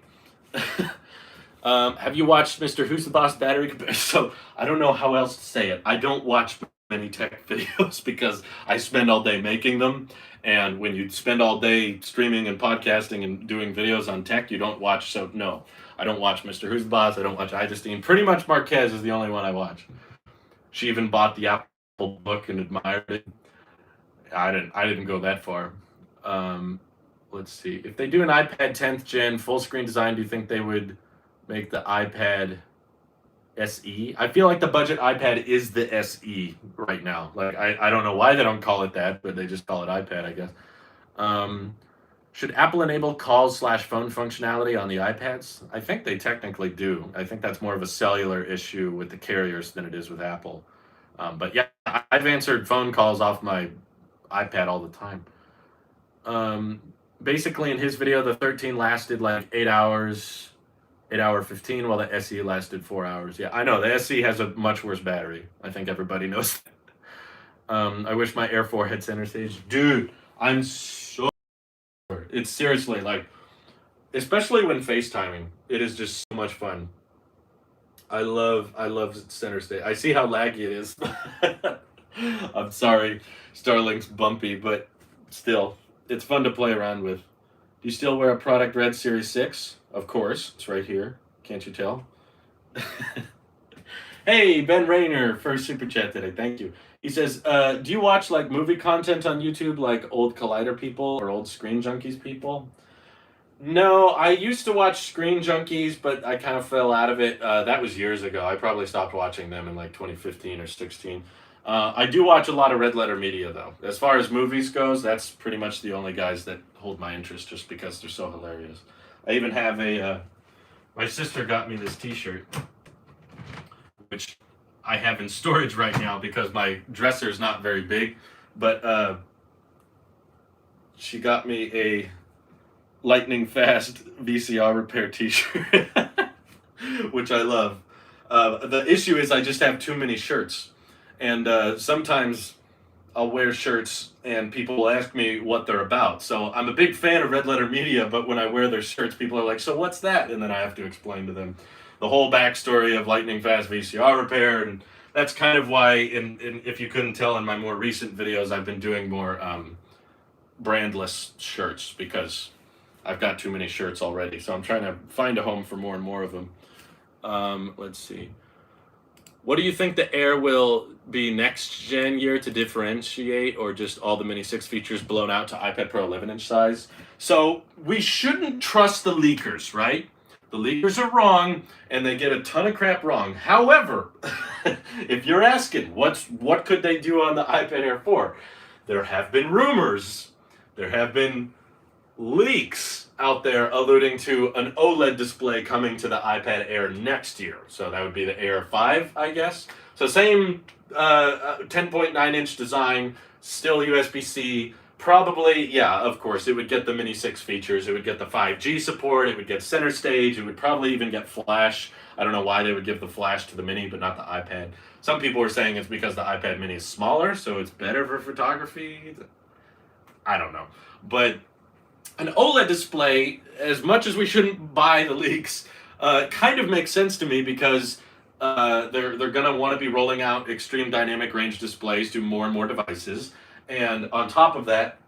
Have you watched Mr. Who's the Boss Battery Comparison? So I don't know how else to say it. I don't watch many tech videos because I spend all day making them. And when you spend all day streaming and podcasting and doing videos on tech, you don't watch. So no, I don't watch Mr. Who's the Boss. I don't watch iJustine. Pretty much Marquez is the only one I watch. She even bought the Apple book and admired it. I didn't go that far. Um, let's see. If they do an iPad 10th gen full screen design, do you think they would make the iPad SE? I feel like the budget iPad is the SE right now. Like I don't know why they don't call it that, but they just call it iPad, I guess. Um, should Apple enable calls/phone functionality on the iPads? I think they technically do. I think that's more of a cellular issue with the carriers than it is with Apple. But yeah, I've answered phone calls off my iPad all the time. Um, basically, in his video, the 13 lasted like 8 hours, 8 hour 15, while the SE lasted 4 hours. Yeah, I know the SE has a much worse battery. I think everybody knows that. I wish my Air 4 had CenterStage. Dude, I'm so. It's seriously like, especially when FaceTiming, it is just so much fun. I love CenterStage. I see how laggy it is. I'm sorry, Starlink's bumpy, but still, it's fun to play around with. Do you still wear a Product Red Series 6? Of course, it's right here. Can't you tell? Hey, Ben Rayner, first super chat today. Thank you. He says, do you watch like movie content on YouTube, like old Collider people or old Screen Junkies people? No, I used to watch Screen Junkies, but I kind of fell out of it. That was years ago. I probably stopped watching them in like 2015 or 16. I do watch a lot of Red Letter Media, though. As far as movies goes, that's pretty much the only guys that hold my interest just because they're so hilarious. I even have my sister got me this t-shirt, which I have in storage right now because my dresser is not very big, but she got me a lightning fast VCR repair t-shirt, which I love. The issue is I just have too many shirts, and sometimes I'll wear shirts and people will ask me what they're about. So I'm a big fan of Red Letter Media, but when I wear their shirts, people are like, so what's that? And then I have to explain to them the whole backstory of lightning fast VCR repair. And that's kind of why, if you couldn't tell in my more recent videos, I've been doing more brandless shirts because I've got too many shirts already. So I'm trying to find a home for more and more of them. Let's see. What do you think the Air will be next gen year to differentiate, or just all the Mini 6 features blown out to iPad Pro 11-inch size? So we shouldn't trust the leakers, right? The leakers are wrong, and they get a ton of crap wrong. However, if you're asking what could they do on the iPad Air 4, there have been rumors, there have been leaks out there alluding to an OLED display coming to the iPad Air next year. So that would be the Air 5, I guess. So same 10.9-inch design, still USB-C. Probably, yeah, of course, it would get the Mini 6 features. It would get the 5G support. It would get CenterStage. It would probably even get Flash. I don't know why they would give the Flash to the Mini, but not the iPad. Some people are saying it's because the iPad Mini is smaller, so it's better for photography. I don't know. But an OLED display, as much as we shouldn't buy the leaks, kind of makes sense to me because they're going to want to be rolling out extreme dynamic range displays to more and more devices. And on top of that,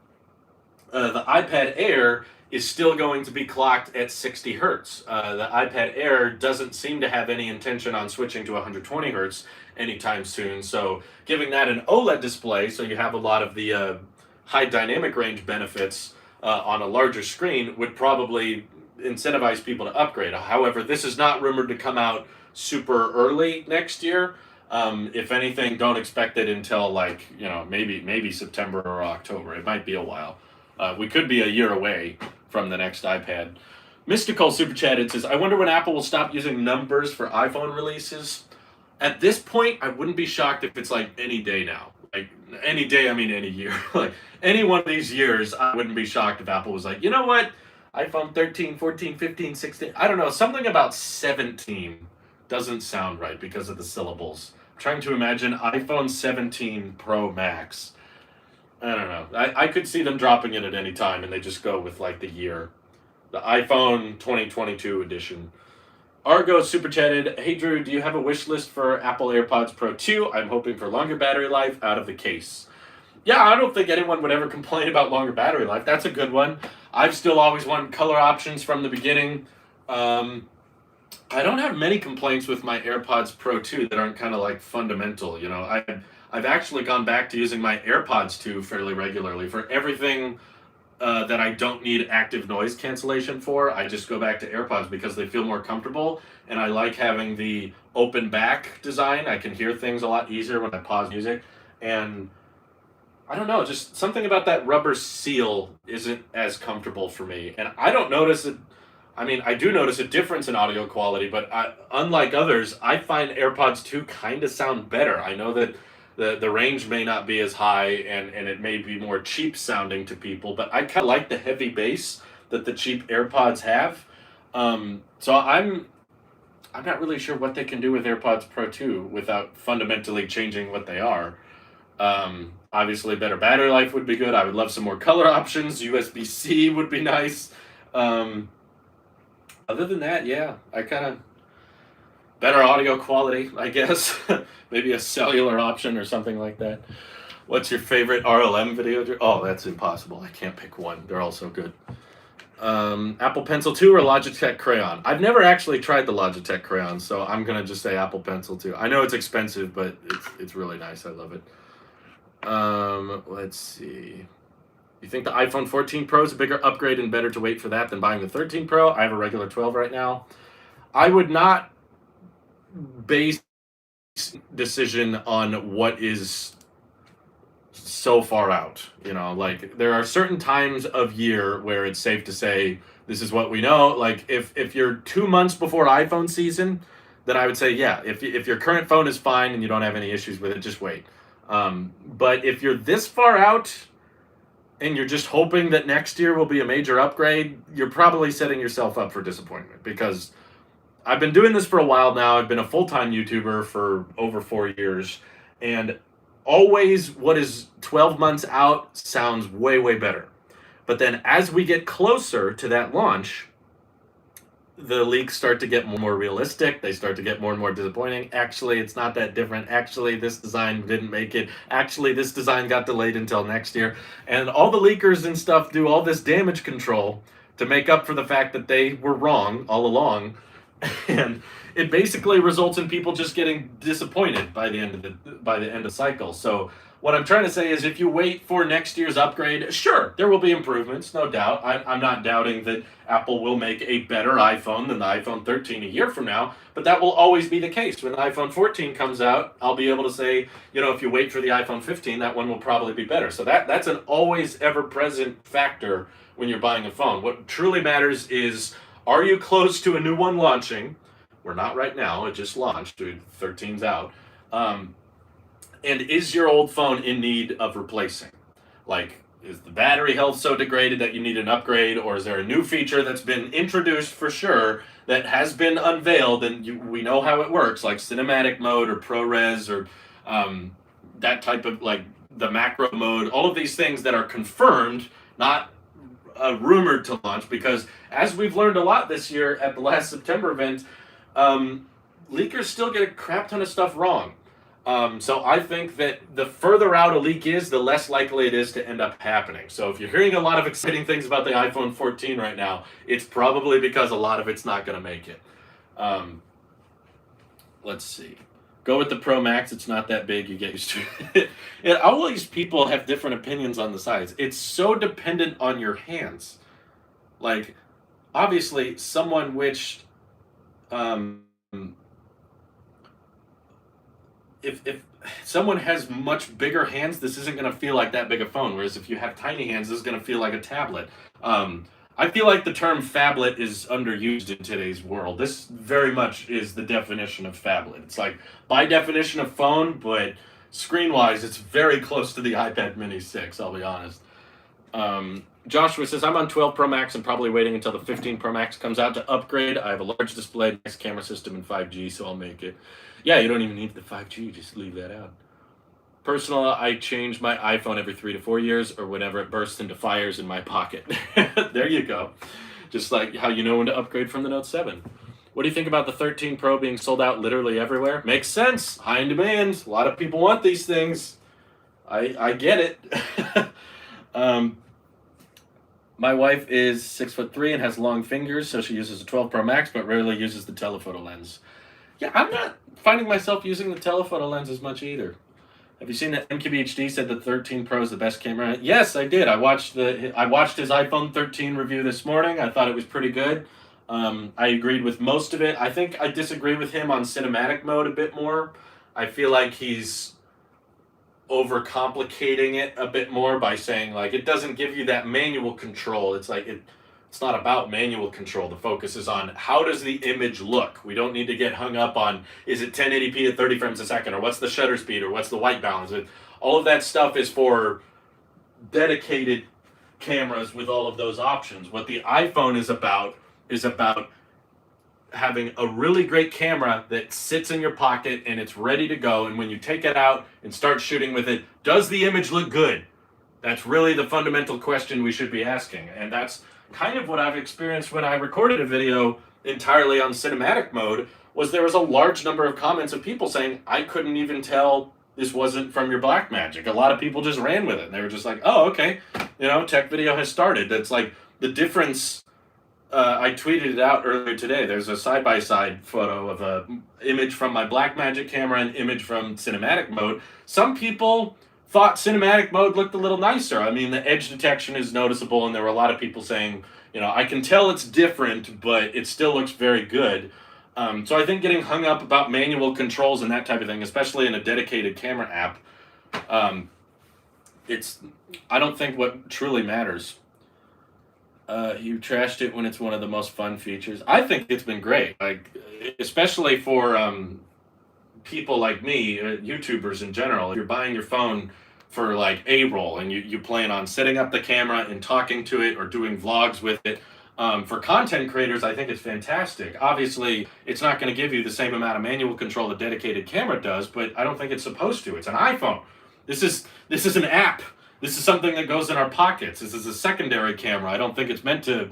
the iPad Air is still going to be clocked at 60 hertz. The iPad Air doesn't seem to have any intention on switching to 120 hertz anytime soon. So giving that an OLED display, so you have a lot of the high dynamic range benefits on a larger screen, would probably incentivize people to upgrade. However, this is not rumored to come out super early next year. If anything, don't expect it until like, maybe September or October. It might be a while. We could be a year away from the next iPad. Mystical Super Chatted says, I wonder when Apple will stop using numbers for iPhone releases. At this point, I wouldn't be shocked if it's like any day now. Like any day, I mean any year. Like any one of these years, I wouldn't be shocked if Apple was like, you know what? iPhone 13, 14, 15, 16. I don't know. Something about 17 doesn't sound right because of the syllables. I'm trying to imagine iPhone 17 Pro Max. I don't know. I could see them dropping it at any time and they just go with like the year. The iPhone 2022 edition. Argo super chatted, hey Drew, do you have a wish list for Apple AirPods Pro 2? I'm hoping for longer battery life out of the case. Yeah, I don't think anyone would ever complain about longer battery life. That's a good one. I've still always wanted color options from the beginning. I don't have many complaints with my AirPods Pro 2 that aren't kind of like fundamental. You know, I've actually gone back to using my AirPods 2 fairly regularly for everything that I don't need active noise cancellation for. I just go back to AirPods because they feel more comfortable, and I like having the open back design. I can hear things a lot easier when I pause music, and I don't know, just something about that rubber seal isn't as comfortable for me. And I don't notice it. I mean, I do notice a difference in audio quality, but unlike others, I find AirPods 2 kind of sound better. I know that the range may not be as high and it may be more cheap sounding to people, but I kind of like the heavy bass that the cheap AirPods have. So I'm not really sure what they can do with AirPods Pro 2 without fundamentally changing what they are. Obviously, better battery life would be good. I would love some more color options. USB-C would be nice. Other than that, yeah, I kind of better audio quality, I guess. Maybe a cellular option or something like that. What's your favorite RLM video? Oh, that's impossible. I can't pick one. They're all so good. Apple Pencil 2 or Logitech Crayon? I've never actually tried the Logitech Crayon, so I'm gonna just say Apple Pencil 2. I know it's expensive, but it's really nice. I love it. Let's see. You think the iPhone 14 Pro is a bigger upgrade and better to wait for that than buying the 13 Pro? I have a regular 12 right now. I would not base decision on what is so far out. You know, like there are certain times of year where it's safe to say this is what we know. Like if you're 2 months before iPhone season, then I would say, yeah, if your current phone is fine and you don't have any issues with it, just wait. But if you're this far out and you're just hoping that next year will be a major upgrade, you're probably setting yourself up for disappointment, because I've been doing this for a while now. I've been a full-time YouTuber for over 4 years, and always what is 12 months out sounds way, way better. But then as we get closer to that launch, the leaks start to get more realistic. They start to get more and more disappointing. Actually, it's not that different. Actually, this design didn't make it. Actually, this design got delayed until next year. And all the leakers and stuff do all this damage control to make up for the fact that they were wrong all along. And it basically results in people just getting disappointed by the end of the cycle. So what I'm trying to say is, if you wait for next year's upgrade, sure, there will be improvements, no doubt. I'm not doubting that Apple will make a better iPhone than the iPhone 13 a year from now, but that will always be the case. When the iPhone 14 comes out, I'll be able to say, you know, if you wait for the iPhone 15, that one will probably be better. So that's an always ever-present factor when you're buying a phone. What truly matters is, are you close to a new one launching? We're not right now. It just launched. 13's out. And is your old phone in need of replacing? Like, is the battery health so degraded that you need an upgrade, or is there a new feature that's been introduced for sure that has been unveiled and we know how it works, like cinematic mode or ProRes or that type of, like, the macro mode, all of these things that are confirmed, not rumored to launch, because as we've learned a lot this year at the last September event, leakers still get a crap ton of stuff wrong. So I think that the further out a leak is, the less likely it is to end up happening. So if you're hearing a lot of exciting things about the iPhone 14 right now, it's probably because a lot of it's not going to make it. Let's see. Go with the Pro Max. It's not that big. You get used to it. And all these people have different opinions on the size. It's so dependent on your hands. Like, obviously, someone which... If someone has much bigger hands, this isn't going to feel like that big a phone. Whereas if you have tiny hands, this is going to feel like a tablet. I feel like the term phablet is underused in today's world. This very much is the definition of phablet. It's like, by definition of phone, but screen-wise, it's very close to the iPad mini 6, I'll be honest. Joshua says, I'm on 12 Pro Max and probably waiting until the 15 Pro Max comes out to upgrade. I have a large display, nice camera system, and 5G, so I'll make it. Yeah, you don't even need the 5G, just leave that out. Personal, I change my iPhone every 3 to 4 years or whenever it bursts into fires in my pocket. There you go. Just like how you know when to upgrade from the Note 7. What do you think about the 13 Pro being sold out literally everywhere? Makes sense. High in demand. A lot of people want these things. I get it. My wife is 6'3" and has long fingers, so she uses a 12 Pro Max, but rarely uses the telephoto lens. Yeah, I'm not finding myself using the telephoto lens as much either. Have you seen that MQBHD said the 13 Pro is the best camera? Yes, I did. I watched his iPhone 13 review this morning. I thought it was pretty good. I agreed with most of it. I think I disagree with him on cinematic mode a bit more. I feel like he's overcomplicating it a bit more by saying like it doesn't give you that manual control. It's like it's not about manual control. The focus is on how does the image look. We don't need to get hung up on is it 1080p at 30 frames a second, or what's the shutter speed, or what's the white balance. All of that stuff is for dedicated cameras with all of those options. What the iPhone is about having a really great camera that sits in your pocket and it's ready to go, and when you take it out and start shooting with it, does the image look good? That's really the fundamental question we should be asking, and that's kind of what I've experienced when I recorded a video entirely on cinematic mode. There was a large number of comments of people saying I couldn't even tell this wasn't from your Blackmagic. A lot of people just ran with it, and they were just like, oh, okay, tech video has started. That's like the difference. I tweeted it out earlier today. There's a side-by-side photo of an image from my Blackmagic camera and image from cinematic mode. Some people thought cinematic mode looked a little nicer. I mean, the edge detection is noticeable, and there were a lot of people saying, I can tell it's different, but it still looks very good. So I think getting hung up about manual controls and that type of thing, especially in a dedicated camera app, I don't think what truly matters. You trashed it when it's one of the most fun features. I think it's been great, like especially for people like me, YouTubers in general. If you're buying your phone for like A-roll and you plan on setting up the camera and talking to it or doing vlogs with it, for content creators, I think it's fantastic. Obviously, it's not going to give you the same amount of manual control a dedicated camera does, but I don't think it's supposed to. It's an iPhone. This is an app. This is something that goes in our pockets. This is a secondary camera. I don't think it's meant to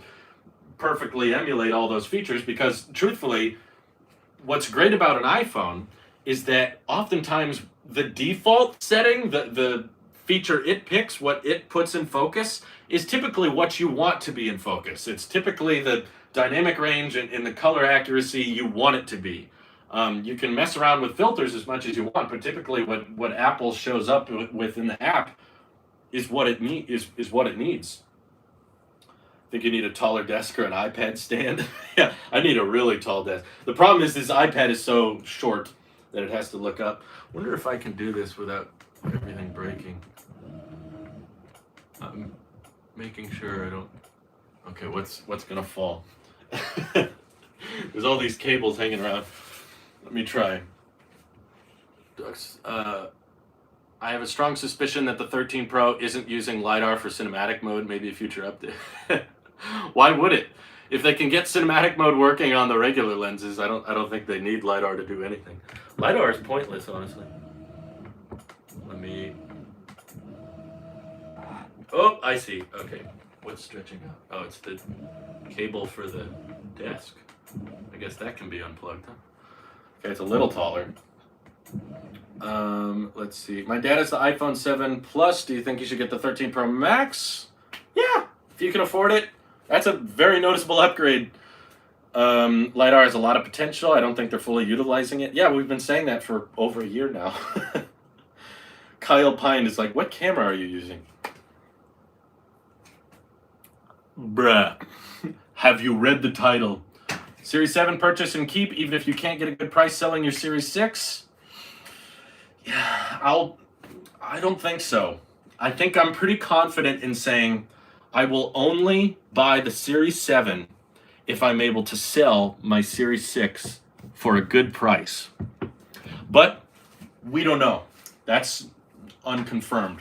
perfectly emulate all those features because, truthfully, what's great about an iPhone is that oftentimes the default setting, the feature it picks, what it puts in focus, is typically what you want to be in focus. It's typically the dynamic range and the color accuracy you want it to be. You can mess around with filters as much as you want, but typically what Apple shows up within the app is what it needs. I think you need a taller desk or an iPad stand. Yeah, I need a really tall desk. The problem is this iPad is so short that it has to look up. Wonder if I can do this without everything breaking. I'm making sure I don't. Okay, what's gonna fall? There's all these cables hanging around. Let me try. I have a strong suspicion that the 13 Pro isn't using LiDAR for cinematic mode, maybe a future update. Why would it? If they can get cinematic mode working on the regular lenses, I don't think they need LiDAR to do anything. LiDAR is pointless, honestly. Let me... Oh, I see. Okay. What's stretching out? Oh, it's the cable for the desk. I guess that can be unplugged, huh? Okay, it's a little taller. Let's see. My dad has the iPhone 7 Plus. Do you think you should get the 13 Pro Max? Yeah, if you can afford it. That's a very noticeable upgrade. LiDAR has a lot of potential. I don't think they're fully utilizing it. Yeah, we've been saying that for over a year now. Kyle Pine is like, what camera are you using? Bruh. Have you read the title? Series 7 purchase and keep, even if you can't get a good price selling your Series 6? Yeah, I don't think so. I think I'm pretty confident in saying I will only buy the Series 7 if I'm able to sell my Series 6 for a good price. But we don't know. That's unconfirmed.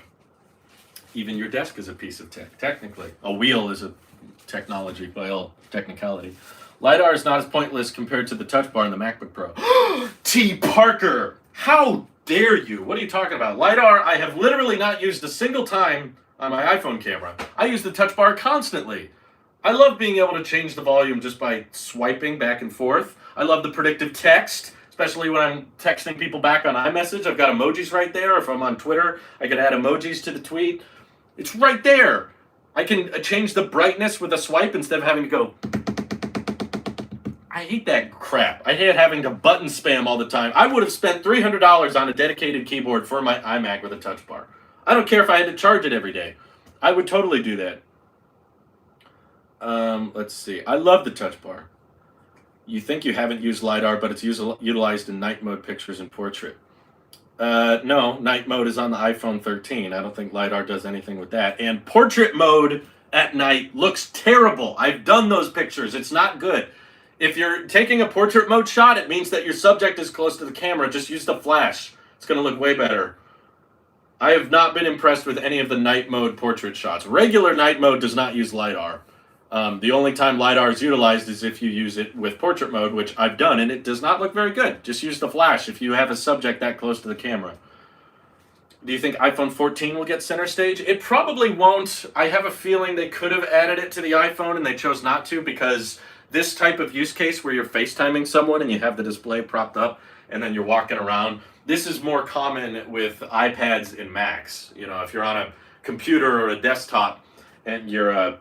Even your desk is a piece of tech, technically. A wheel is a technology by all technicality. LiDAR is not as pointless compared to the touch bar in the MacBook Pro. T. Parker! How dare you? What are you talking about? LiDAR, I have literally not used a single time on my iPhone camera. I use the touch bar constantly. I love being able to change the volume just by swiping back and forth. I love the predictive text, especially when I'm texting people back on iMessage. I've got emojis right there. If I'm on Twitter, I can add emojis to the tweet. It's right there. I can change the brightness with a swipe instead of having to go. I hate that crap. I hate having to button spam all the time. I would have spent $300 on a dedicated keyboard for my iMac with a touch bar. I don't care if I had to charge it every day. I would totally do that. Let's see. I love the touch bar. You think you haven't used LiDAR, but it's utilized in night mode pictures and portrait. No, night mode is on the iPhone 13. I don't think LiDAR does anything with that. And portrait mode at night looks terrible. I've done those pictures. It's not good. If you're taking a portrait mode shot, it means that your subject is close to the camera. Just use the flash. It's going to look way better. I have not been impressed with any of the night mode portrait shots. Regular night mode does not use LiDAR. The only time LiDAR is utilized is if you use it with portrait mode, which I've done, and it does not look very good. Just use the flash if you have a subject that close to the camera. Do you think iPhone 14 will get CenterStage? It probably won't. I have a feeling they could have added it to the iPhone and they chose not to, because this type of use case where you're FaceTiming someone and you have the display propped up and then you're walking around, this is more common with iPads and Macs. You know, if you're on a computer or a desktop and you're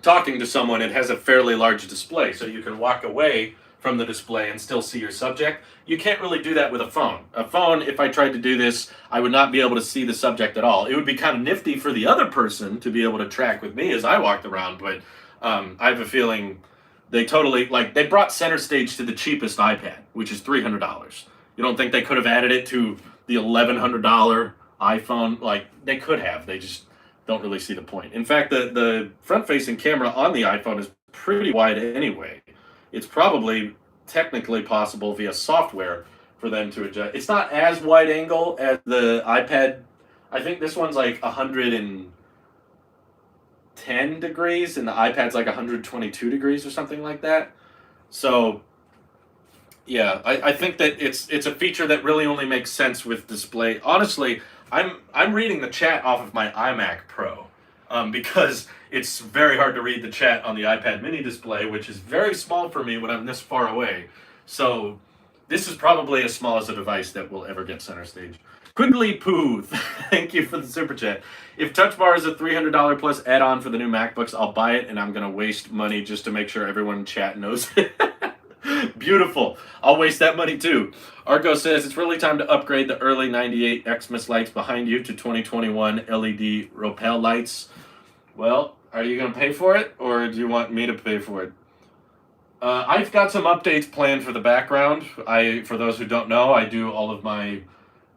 talking to someone, it has a fairly large display, so you can walk away from the display and still see your subject. You can't really do that with a phone. A phone, if I tried to do this, I would not be able to see the subject at all. It would be kind of nifty for the other person to be able to track with me as I walked around, but I have a feeling they totally, like, they brought CenterStage to the cheapest iPad, which is $300. You don't think they could have added it to the $1,100 iPhone? Like, they could have. They just don't really see the point. In fact, the front-facing camera on the iPhone is pretty wide anyway. It's probably technically possible via software for them to adjust. It's not as wide angle as the iPad. I think this one's like 110 degrees and the iPad's like 122 degrees or something like that. So yeah, I think that it's a feature that really only makes sense with display. Honestly, I'm reading the chat off of my iMac Pro because it's very hard to read the chat on the iPad mini display, which is very small for me when I'm this far away. So this is probably as small as a device that will ever get CenterStage. Quigley Pooh, thank you for the super chat. If Touch Bar is a $300 plus add-on for the new MacBooks, I'll buy it, and I'm going to waste money just to make sure everyone in chat knows it. Beautiful. I'll waste that money too. Argo says it's really time to upgrade the early 98 Xmas lights behind you to 2021 LED Rappel lights. Well, are you going to pay for it, or do you want me to pay for it? I've got some updates planned for the background. For those who don't know, I do all of my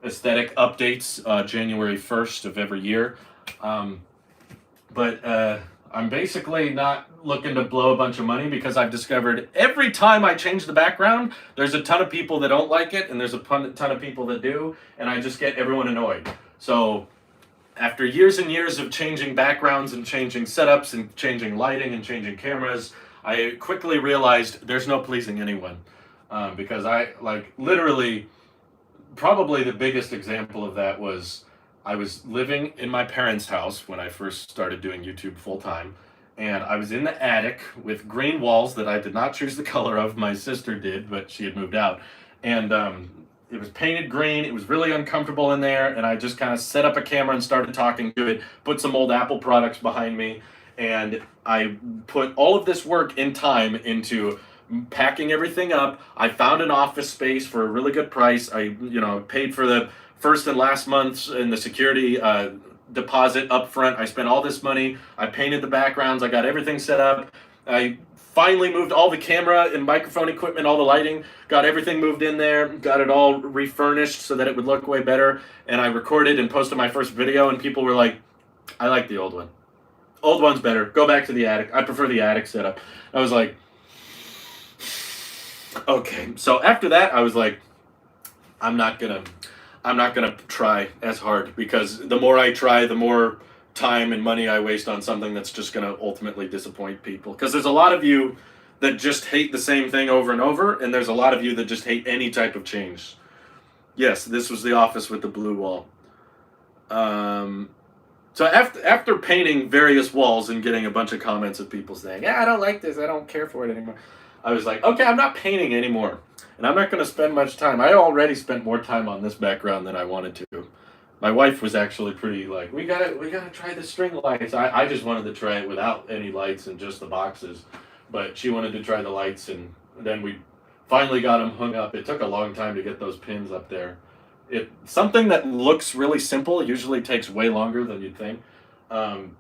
aesthetic updates January 1st of every year. But I'm basically not looking to blow a bunch of money because I've discovered every time I change the background, there's a ton of people that don't like it and there's a ton of people that do, and I just get everyone annoyed. So after years and years of changing backgrounds and changing setups and changing lighting and changing cameras, I quickly realized there's no pleasing anyone. Because I, like, literally, probably the biggest example of that was I was living in my parents' house when I first started doing YouTube full time, and I was in the attic with green walls that I did not choose the color of. My sister did, but she had moved out, and it was painted green. It was really uncomfortable in there, and I just kind of set up a camera and started talking to it, put some old Apple products behind me, and I put all of this work in time into packing everything up. I found an office space for a really good price. I, paid for the first and last months and the security deposit up front. I spent all this money. I painted the backgrounds. I got everything set up. I finally moved all the camera and microphone equipment, all the lighting, got everything moved in there, got it all refurnished so that it would look way better. And I recorded and posted my first video, and people were like, I like the old one. Old one's better. Go back to the attic. I prefer the attic setup. I was like, okay. So after that, I was like, I'm not gonna try as hard, because the more I try, the more time and money I waste on something that's just gonna ultimately disappoint people. Because there's a lot of you that just hate the same thing over and over, and there's a lot of you that just hate any type of change. Yes, this was the office with the blue wall. So after painting various walls and getting a bunch of comments of people saying, yeah, I don't like this, I don't care for it anymore, I was like, okay, I'm not painting anymore. And I'm not going to spend much time. I already spent more time on this background than I wanted to. My wife was actually pretty like, we gotta try the string lights. I just wanted to try it without any lights and just the boxes, but she wanted to try the lights, and then we finally got them hung up. It took a long time to get those pins up there. It something that looks really simple usually takes way longer than you'd think. Um,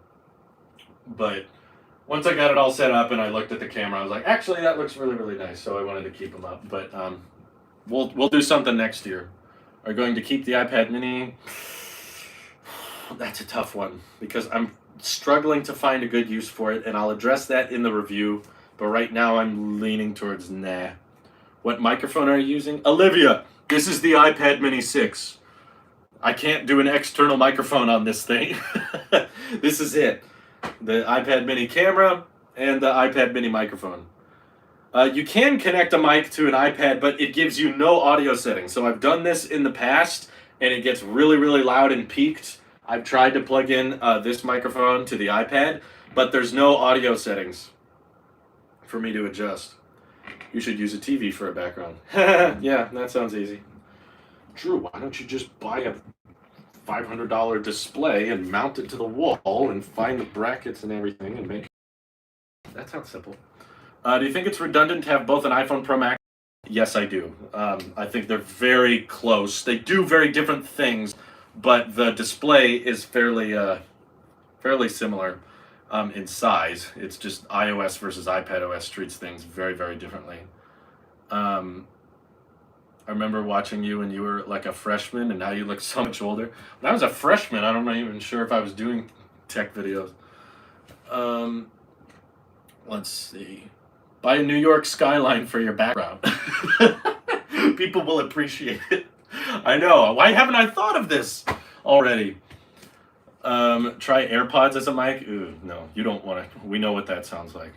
but once I got it all set up and I looked at the camera, I was like, actually, that looks really, really nice. So I wanted to keep them up. But we'll do something next year. Are you going to keep the iPad Mini? That's a tough one because I'm struggling to find a good use for it, and I'll address that in the review. But right now, I'm leaning towards nah. What microphone are you using? Olivia, this is the iPad Mini 6. I can't do an external microphone on this thing. This is it. The iPad Mini camera and the iPad Mini microphone. You can connect a mic to an iPad, but it gives you no audio settings. So I've done this in the past, and it gets really, really loud and peaked. I've tried to plug in this microphone to the iPad, but there's no audio settings for me to adjust. You should use a TV for a background. Yeah, that sounds easy. Drew, why don't you just buy a $500 display and mount it to the wall and find the brackets and everything and make... That sounds simple. Do you think it's redundant to have both an iPhone Pro Max? Yes, I do. I think they're very close. They do very different things, but the display is fairly similar in size. It's just iOS versus iPadOS treats things very, very differently. I remember watching you when you were like a freshman, and now you look so much older. When I was a freshman, I'm not even sure if I was doing tech videos. Let's see. Buy a New York skyline for your background. People will appreciate it. I know. Why haven't I thought of this already? Try AirPods as a mic. Ooh, no, you don't want to. We know what that sounds like.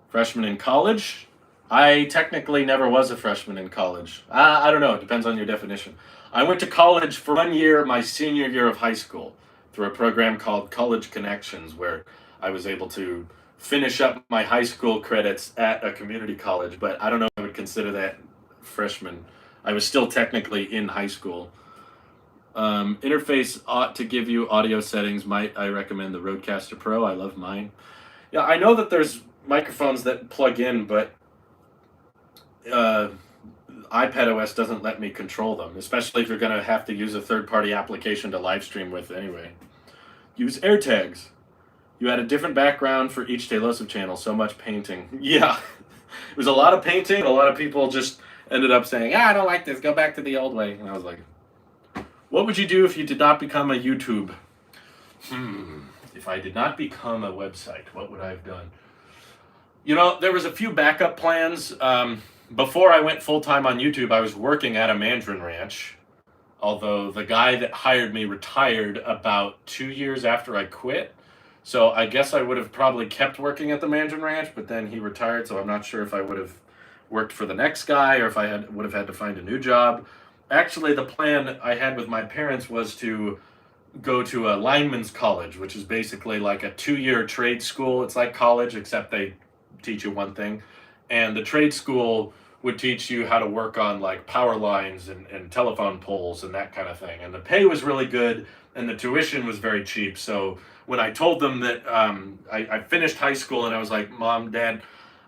Freshman in college? I technically never was a freshman in college. I don't know. It depends on your definition. I went to college for 1 year, my senior year of high school, through a program called College Connections, where I was able to finish up my high school credits at a community college, but I don't know if I would consider that freshman. I was still technically in high school. Interface ought to give you audio settings. Might I recommend the Rodecaster Pro? I love mine. Yeah, I know that there's microphones that plug in, but iPadOS doesn't let me control them, especially if you're going to have to use a third-party application to live stream with anyway. Use AirTags. You had a different background for each Tailosive channel. So much painting. Yeah, it was a lot of painting. A lot of people just ended up saying, I don't like this. Go back to the old way. And I was like, what would you do if you did not become a YouTube? If I did not become a website, what would I have done? You know, there was a few backup plans. Before I went full-time on YouTube, I was working at a mandarin ranch. Although the guy that hired me retired about 2 years after I quit. So I guess I would have probably kept working at the mandarin ranch, but then he retired, so I'm not sure if I would have worked for the next guy or if I would have had to find a new job. Actually, the plan I had with my parents was to go to a lineman's college, which is basically like a 2-year trade school. It's like college, except they teach you one thing. And the trade school would teach you how to work on like power lines and telephone poles and that kind of thing. And the pay was really good and the tuition was very cheap. So when I told them that I finished high school and I was like, Mom, Dad,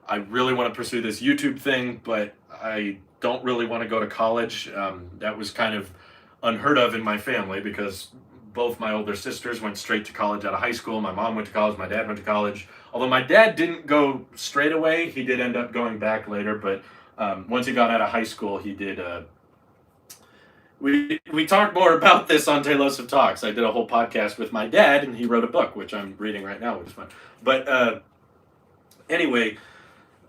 I really want to pursue this YouTube thing, but I don't really want to go to college. That was kind of unheard of in my family because both my older sisters went straight to college out of high school. My mom went to college, my dad went to college. Although my dad didn't go straight away, he did end up going back later, but once he got out of high school, he did... We talked more about this on Tailosive Talks. I did a whole podcast with my dad, and he wrote a book, which I'm reading right now, which is fun. But anyway,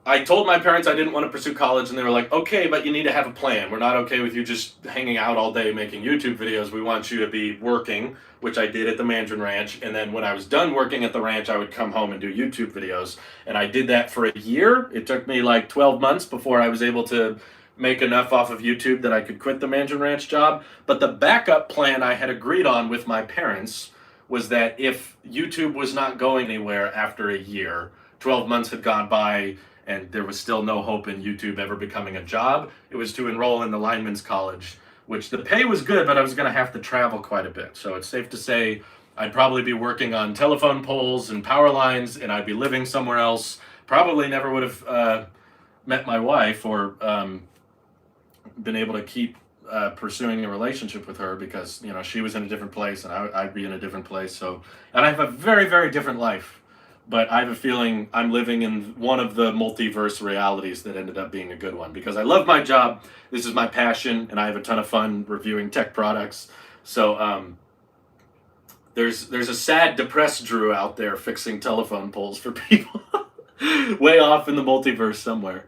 I told my parents I didn't want to pursue college, and they were like, okay, but you need to have a plan. We're not okay with you just hanging out all day making YouTube videos. We want you to be working, which I did at the mandarin ranch, and then when I was done working at the ranch, I would come home and do YouTube videos, and I did that for a year. It took me like 12 months before I was able to make enough off of YouTube that I could quit the mandarin ranch job. But the backup plan I had agreed on with my parents was that if YouTube was not going anywhere after a year, 12 months had gone by, and there was still no hope in YouTube ever becoming a job, it was to enroll in the lineman's college which the pay was good, but I was going to have to travel quite a bit. So it's safe to say I'd probably be working on telephone poles and power lines, and I'd be living somewhere else. Probably never would have met my wife or been able to keep pursuing a relationship with her, because she was in a different place and I'd be in a different place. So, and I have a very, very different life, but I have a feeling I'm living in one of the multiverse realities that ended up being a good one, because I love my job. This is my passion, and I have a ton of fun reviewing tech products. So there's a sad, depressed Drew out there fixing telephone poles for people way off in the multiverse somewhere.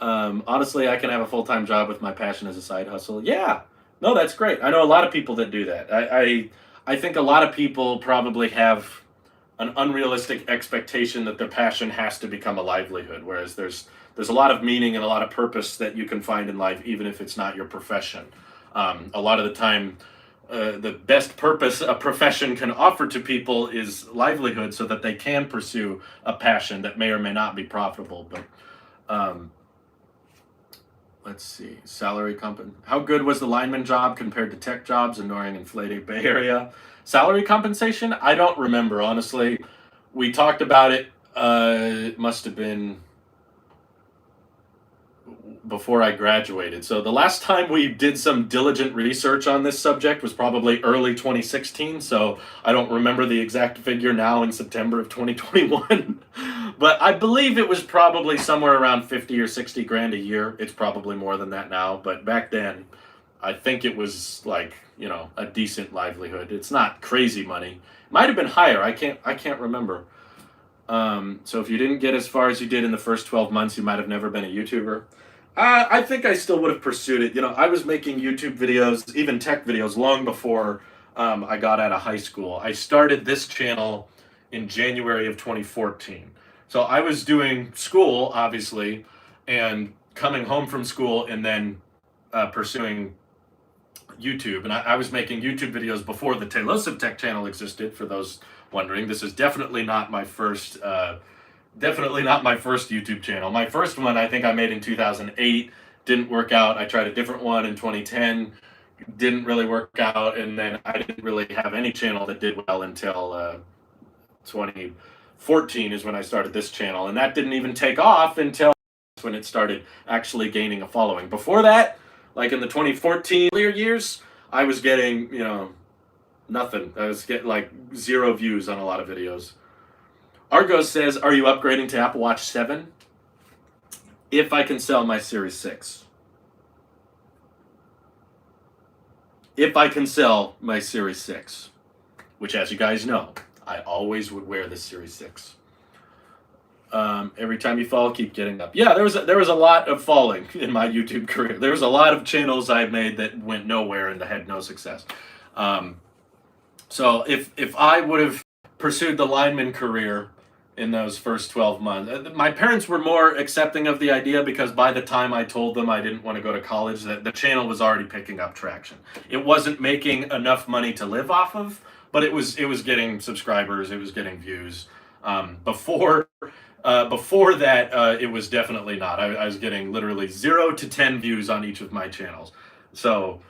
Honestly, I can have a full-time job with my passion as a side hustle. Yeah, no, that's great. I know a lot of people that do that. I think a lot of people probably have an unrealistic expectation that their passion has to become a livelihood, whereas there's a lot of meaning and a lot of purpose that you can find in life, even if it's not your profession. A lot of the time, the best purpose a profession can offer to people is livelihood, so that they can pursue a passion that may or may not be profitable. But let's see, salary how good was the lineman job compared to tech jobs in Norring and Inflated Bay Area? Salary compensation? I don't remember, honestly. We talked about it, it must have been before I graduated. So the last time we did some diligent research on this subject was probably early 2016. So I don't remember the exact figure now in September of 2021. But I believe it was probably somewhere around 50 or 60 grand a year. It's probably more than that now. But back then, I think it was like, a decent livelihood. It's not crazy money. Might have been higher. I can't remember. So if you didn't get as far as you did in the first 12 months, you might have never been a YouTuber. I think I still would have pursued it. I was making YouTube videos, even tech videos, long before I got out of high school. I started this channel in January of 2014. So I was doing school, obviously, and coming home from school, and then pursuing YouTube. And I was making YouTube videos before the Tailosive Tech channel existed, for those wondering. This is definitely not my first YouTube channel. My first one, I think I made in 2008, didn't work out. I tried a different one in 2010, didn't really work out, and then I didn't really have any channel that did well until 2014 is when I started this channel, and that didn't even take off until when it started actually gaining a following. Before that, like in the 2014 earlier years, I was getting, nothing. I was getting like 0 views on a lot of videos. Argos says, are you upgrading to Apple Watch 7? If I can sell my Series 6. If I can sell my Series 6. Which, as you guys know, I always would wear the Series 6. Every time you fall, keep getting up. Yeah, there was a lot of falling in my YouTube career. There was a lot of channels I made that went nowhere and had no success. So if I would have pursued the lineman career in those first 12 months. My parents were more accepting of the idea, because by the time I told them I didn't want to go to college, that the channel was already picking up traction. It wasn't making enough money to live off of, but it was getting subscribers, it was getting views. Before that, it was definitely not. I was getting literally 0 to 10 views on each of my channels. So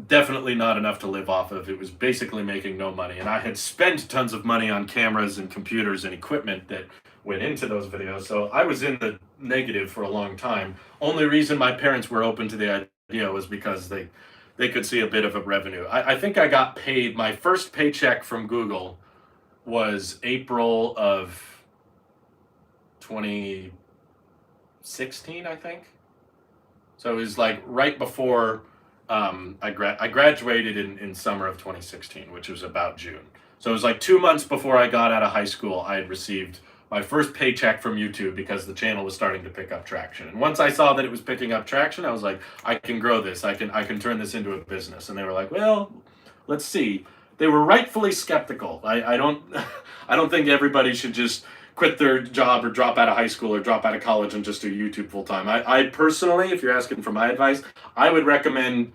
definitely not enough to live off of. It was basically making no money, and I had spent tons of money on cameras and computers and equipment that went into those videos, so I was in the negative for a long time. Only reason my parents were open to the idea was because they could see a bit of a revenue. I think I got paid, my first paycheck from Google was April of 2016, I think. So it was like right before I graduated in summer of 2016, which was about June. So it was like 2 months before I got out of high school, I had received my first paycheck from YouTube, because the channel was starting to pick up traction. And once I saw that it was picking up traction, I was like, I can grow this. I can turn this into a business. And they were like, well, let's see. They were rightfully skeptical. I don't think everybody should just quit their job or drop out of high school or drop out of college and just do YouTube full time. I personally, if you're asking for my advice, I would recommend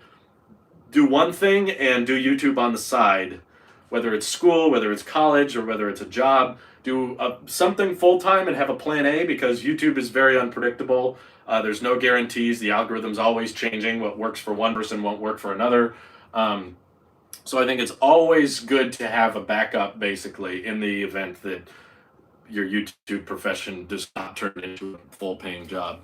do one thing and do YouTube on the side, whether it's school, whether it's college, or whether it's a job. do something full-time and have a plan A, because YouTube is very unpredictable. There's no guarantees. The algorithm's always changing. What works for one person won't work for another. So I think it's always good to have a backup, basically, in the event that your YouTube profession does not turn into a full-paying job.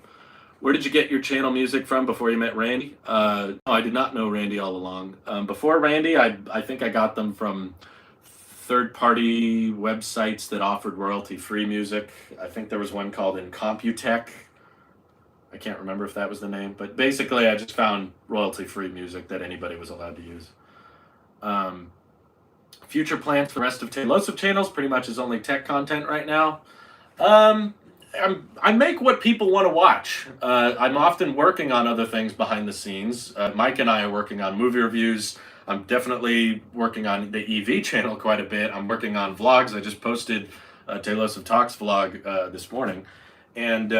Where did you get your channel music from before you met Randy? No, I did not know Randy all along. Before Randy, I think I got them from third-party websites that offered royalty-free music. I think there was one called Incomputech. I can't remember if that was the name, but basically I just found royalty-free music that anybody was allowed to use. Future plans for the rest of Tailosive channels pretty much is only tech content right now. I make what people want to watch. I'm often working on other things behind the scenes. Mike and I are working on movie reviews. I'm definitely working on the EV channel quite a bit. I'm working on vlogs. I just posted a Tailosive Talks vlog this morning. And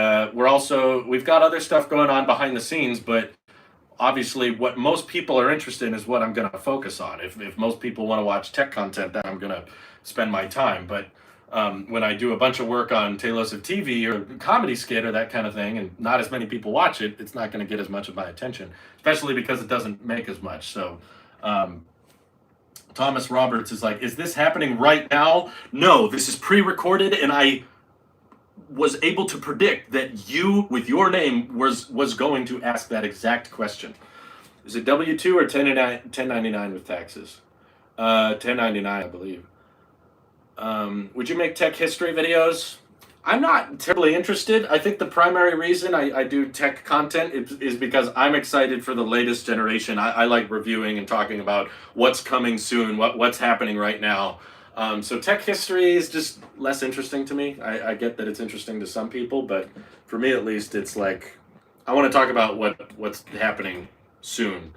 we've got other stuff going on behind the scenes, but obviously what most people are interested in is what I'm going to focus on. If most people want to watch tech content, then I'm going to spend my time. But when I do a bunch of work on Tailosive TV or comedy skit or that kind of thing, and not as many people watch it, it's not going to get as much of my attention, especially because it doesn't make as much. So Thomas Roberts is like, is this happening right now? No, this is pre-recorded, and I was able to predict that you, with your name, was going to ask that exact question. Is it W-2 or 1099 with taxes? 1099, I believe. Would you make tech history videos? I'm not terribly interested. I think the primary reason I do tech content is because I'm excited for the latest generation. I like reviewing and talking about what's coming soon, what's happening right now. So tech history is just less interesting to me. I get that it's interesting to some people, but for me at least, it's like I want to talk about what's happening soon.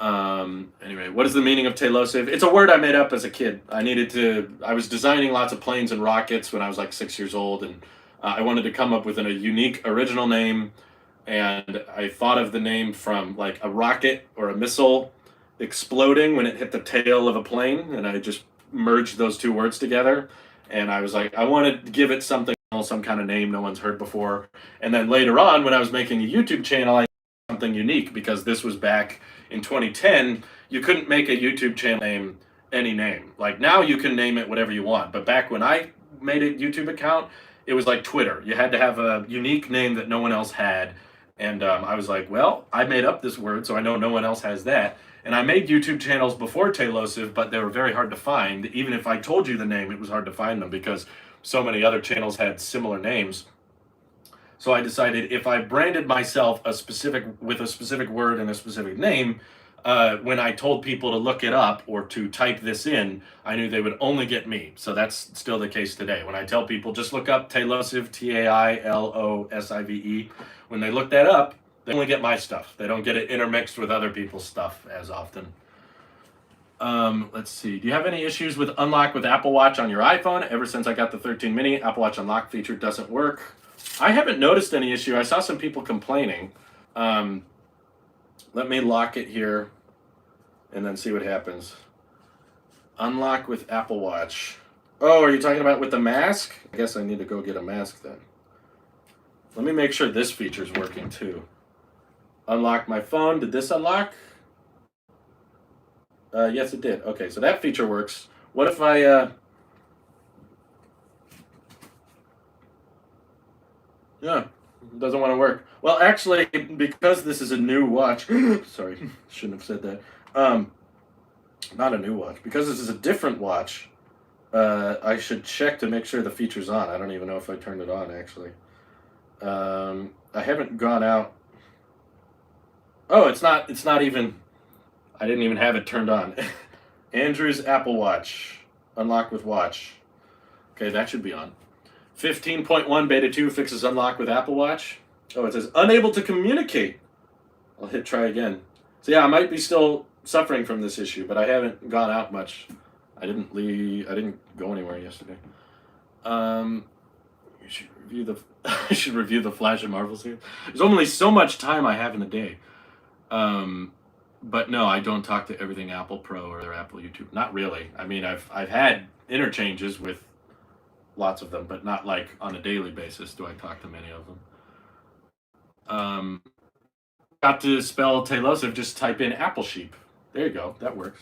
Anyway, what is the meaning of Tailosive? It's a word I made up as a kid. I was designing lots of planes and rockets when I was like 6 years old, and I wanted to come up with a unique original name, and I thought of the name from like a rocket or a missile exploding when it hit the tail of a plane, and I just merged those two words together, and I was like, I wanted to give it something, some kind of name no one's heard before. And then later on, when I was making a YouTube channel, I something unique, because this was back in 2010. You couldn't make a YouTube channel name any name. Like now you can name it whatever you want, but back when I made a YouTube account, it was like Twitter. You had to have a unique name that no one else had. And I was like, well, I made up this word, so I know no one else has that. And I made YouTube channels before Tailosive, but they were very hard to find. Even if I told you the name, it was hard to find them because so many other channels had similar names. So I decided if I branded myself with a specific word and a specific name, when I told people to look it up or to type this in, I knew they would only get me. So that's still the case today. When I tell people just look up Tailosive, Tailosive, when they look that up, they only get my stuff. They don't get it intermixed with other people's stuff as often. Let's see. Do you have any issues with unlock with Apple Watch on your iPhone? Ever since I got the 13 mini, Apple Watch unlock feature doesn't work. I haven't noticed any issue. I saw some people complaining. Let me lock it here and then see what happens. Unlock with Apple Watch. Oh, are you talking about with the mask? I guess I need to go get a mask then. Let me make sure this feature's working too. Unlock my phone. Did this unlock? Yes, it did. Okay, so that feature works. What if I... Yeah, it doesn't want to work. Well, actually, because this is a new watch... Sorry, shouldn't have said that. Not a new watch. Because this is a different watch, I should check to make sure the feature's on. I don't even know if I turned it on, actually. I haven't gone out... Oh, it's not even... I didn't even have it turned on. Andrew's Apple Watch. Unlock with watch. Okay, that should be on. 15.1 Beta 2 fixes unlock with Apple Watch. Oh, it says unable to communicate. I'll hit try again. So yeah, I might be still suffering from this issue, but I haven't gone out much. I didn't go anywhere yesterday. You should review the I should review the Flash and Marvel series. There's only so much time I have in a day. But no, I don't talk to Everything Apple Pro or their Apple YouTube. Not really. I mean, I've had interchanges with lots of them, but not like on a daily basis do I talk to many of them. Got to spell Tailosive, just type in apple sheep. There you go, that works.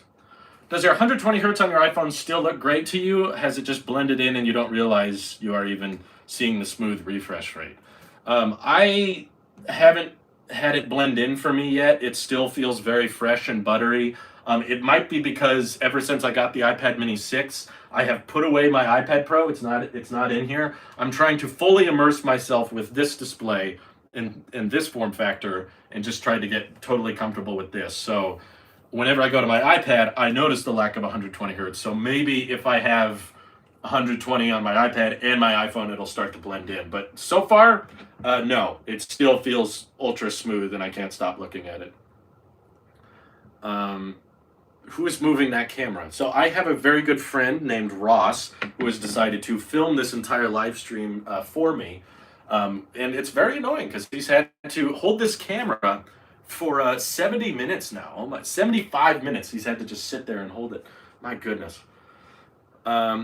Does your 120 hertz on your iPhone still look great to you? Has it just blended in and you don't realize you are even seeing the smooth refresh rate? I haven't had it blend in for me yet. It still feels very fresh and buttery. It might be because ever since I got the iPad Mini 6, I have put away my iPad Pro. It's not in here. I'm trying to fully immerse myself with this display in this form factor and just try to get totally comfortable with this. So whenever I go to my iPad, I notice the lack of 120 hertz. So maybe if I have 120 on my iPad and my iPhone, it'll start to blend in. But so far, no, it still feels ultra smooth and I can't stop looking at it. Who is moving that camera? So I have a very good friend named Ross who has decided to film this entire live stream for me. And it's very annoying because he's had to hold this camera for 70 minutes now, almost 75 minutes. He's had to just sit there and hold it. My goodness.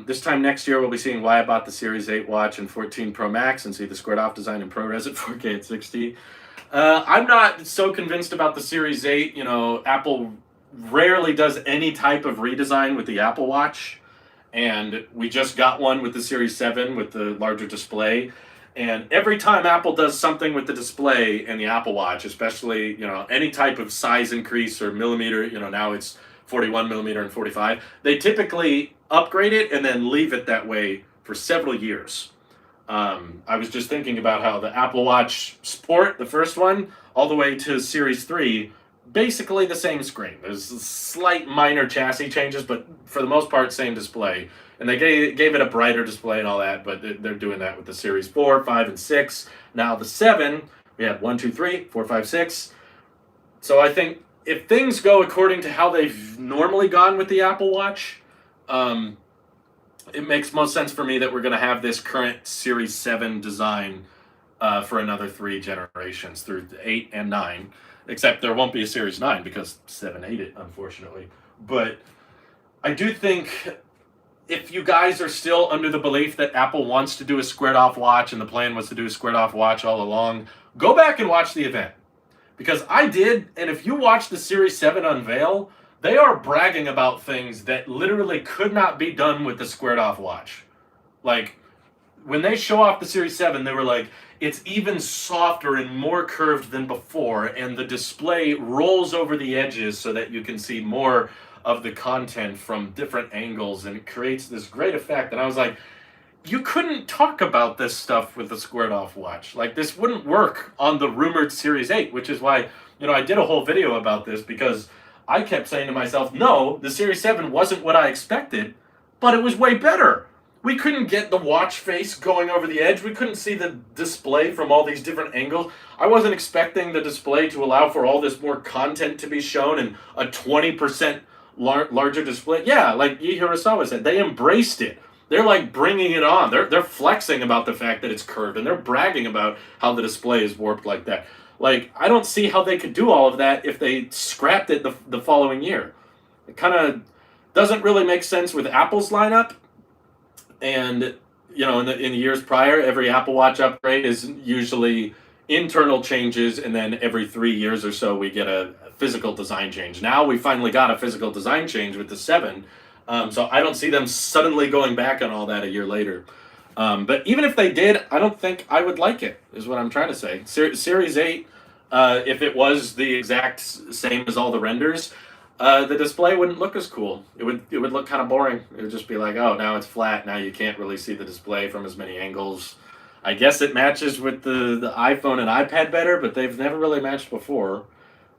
This time next year, we'll be seeing why I bought the Series 8 watch and 14 Pro Max and see the squared off design in ProRes at 4K at 60. I'm not so convinced about the Series 8. You know, Apple rarely does any type of redesign with the Apple Watch. And we just got one with the Series 7 with the larger display. And every time Apple does something with the display and the Apple Watch, especially, you know, any type of size increase or millimeter, you know, now it's 41 millimeter and 45, they typically upgrade it and then leave it that way for several years. I was just thinking about how the Apple Watch Sport, the first one, all the way to Series 3, basically the same screen. There's slight minor chassis changes, but for the most part, same display. And they gave it a brighter display and all that, but they're doing that with the Series 4, 5, and 6. Now the 7, we have 1, 2, 3, 4, 5, 6. So I think if things go according to how they've normally gone with the Apple Watch, it makes most sense for me that we're going to have this current Series 7 design for another 3 generations, through 8 and 9. Except there won't be a Series 9 because 7 ate it, unfortunately. But I do think if you guys are still under the belief that Apple wants to do a squared off watch and the plan was to do a squared off watch all along, go back and watch the event. Because I did, and if you watch the Series 7 unveil, they are bragging about things that literally could not be done with the squared off watch. Like, when they show off the Series 7, they were like, it's even softer and more curved than before, and the display rolls over the edges so that you can see more of the content from different angles, and it creates this great effect. And I was like, you couldn't talk about this stuff with the squared off watch. Like, this wouldn't work on the rumored Series 8, which is why, you know, I did a whole video about this, because I kept saying to myself, no, the Series 7 wasn't what I expected, but it was way better. We couldn't get the watch face going over the edge. We couldn't see the display from all these different angles. I wasn't expecting the display to allow for all this more content to be shown and a 20% larger display. Yeah, like Yi Hirasawa said, they embraced it. They're like bringing it on. They're flexing about the fact that it's curved, and they're bragging about how the display is warped like that. Like, I don't see how they could do all of that if they scrapped it the following year. It kind of doesn't really make sense with Apple's lineup. And, you know, in the years prior, every Apple Watch upgrade is usually internal changes, and then every 3 years or so we get a physical design change. Now we finally got a physical design change with the 7, so I don't see them suddenly going back on all that a year later. But even if they did, I don't think I would like it, is what I'm trying to say. Series 8, if it was the exact same as all the renders, the display wouldn't look as cool. It would look kind of boring. It would just be like, oh, now it's flat. Now you can't really see the display from as many angles. I guess it matches with the iPhone and iPad better, but they've never really matched before.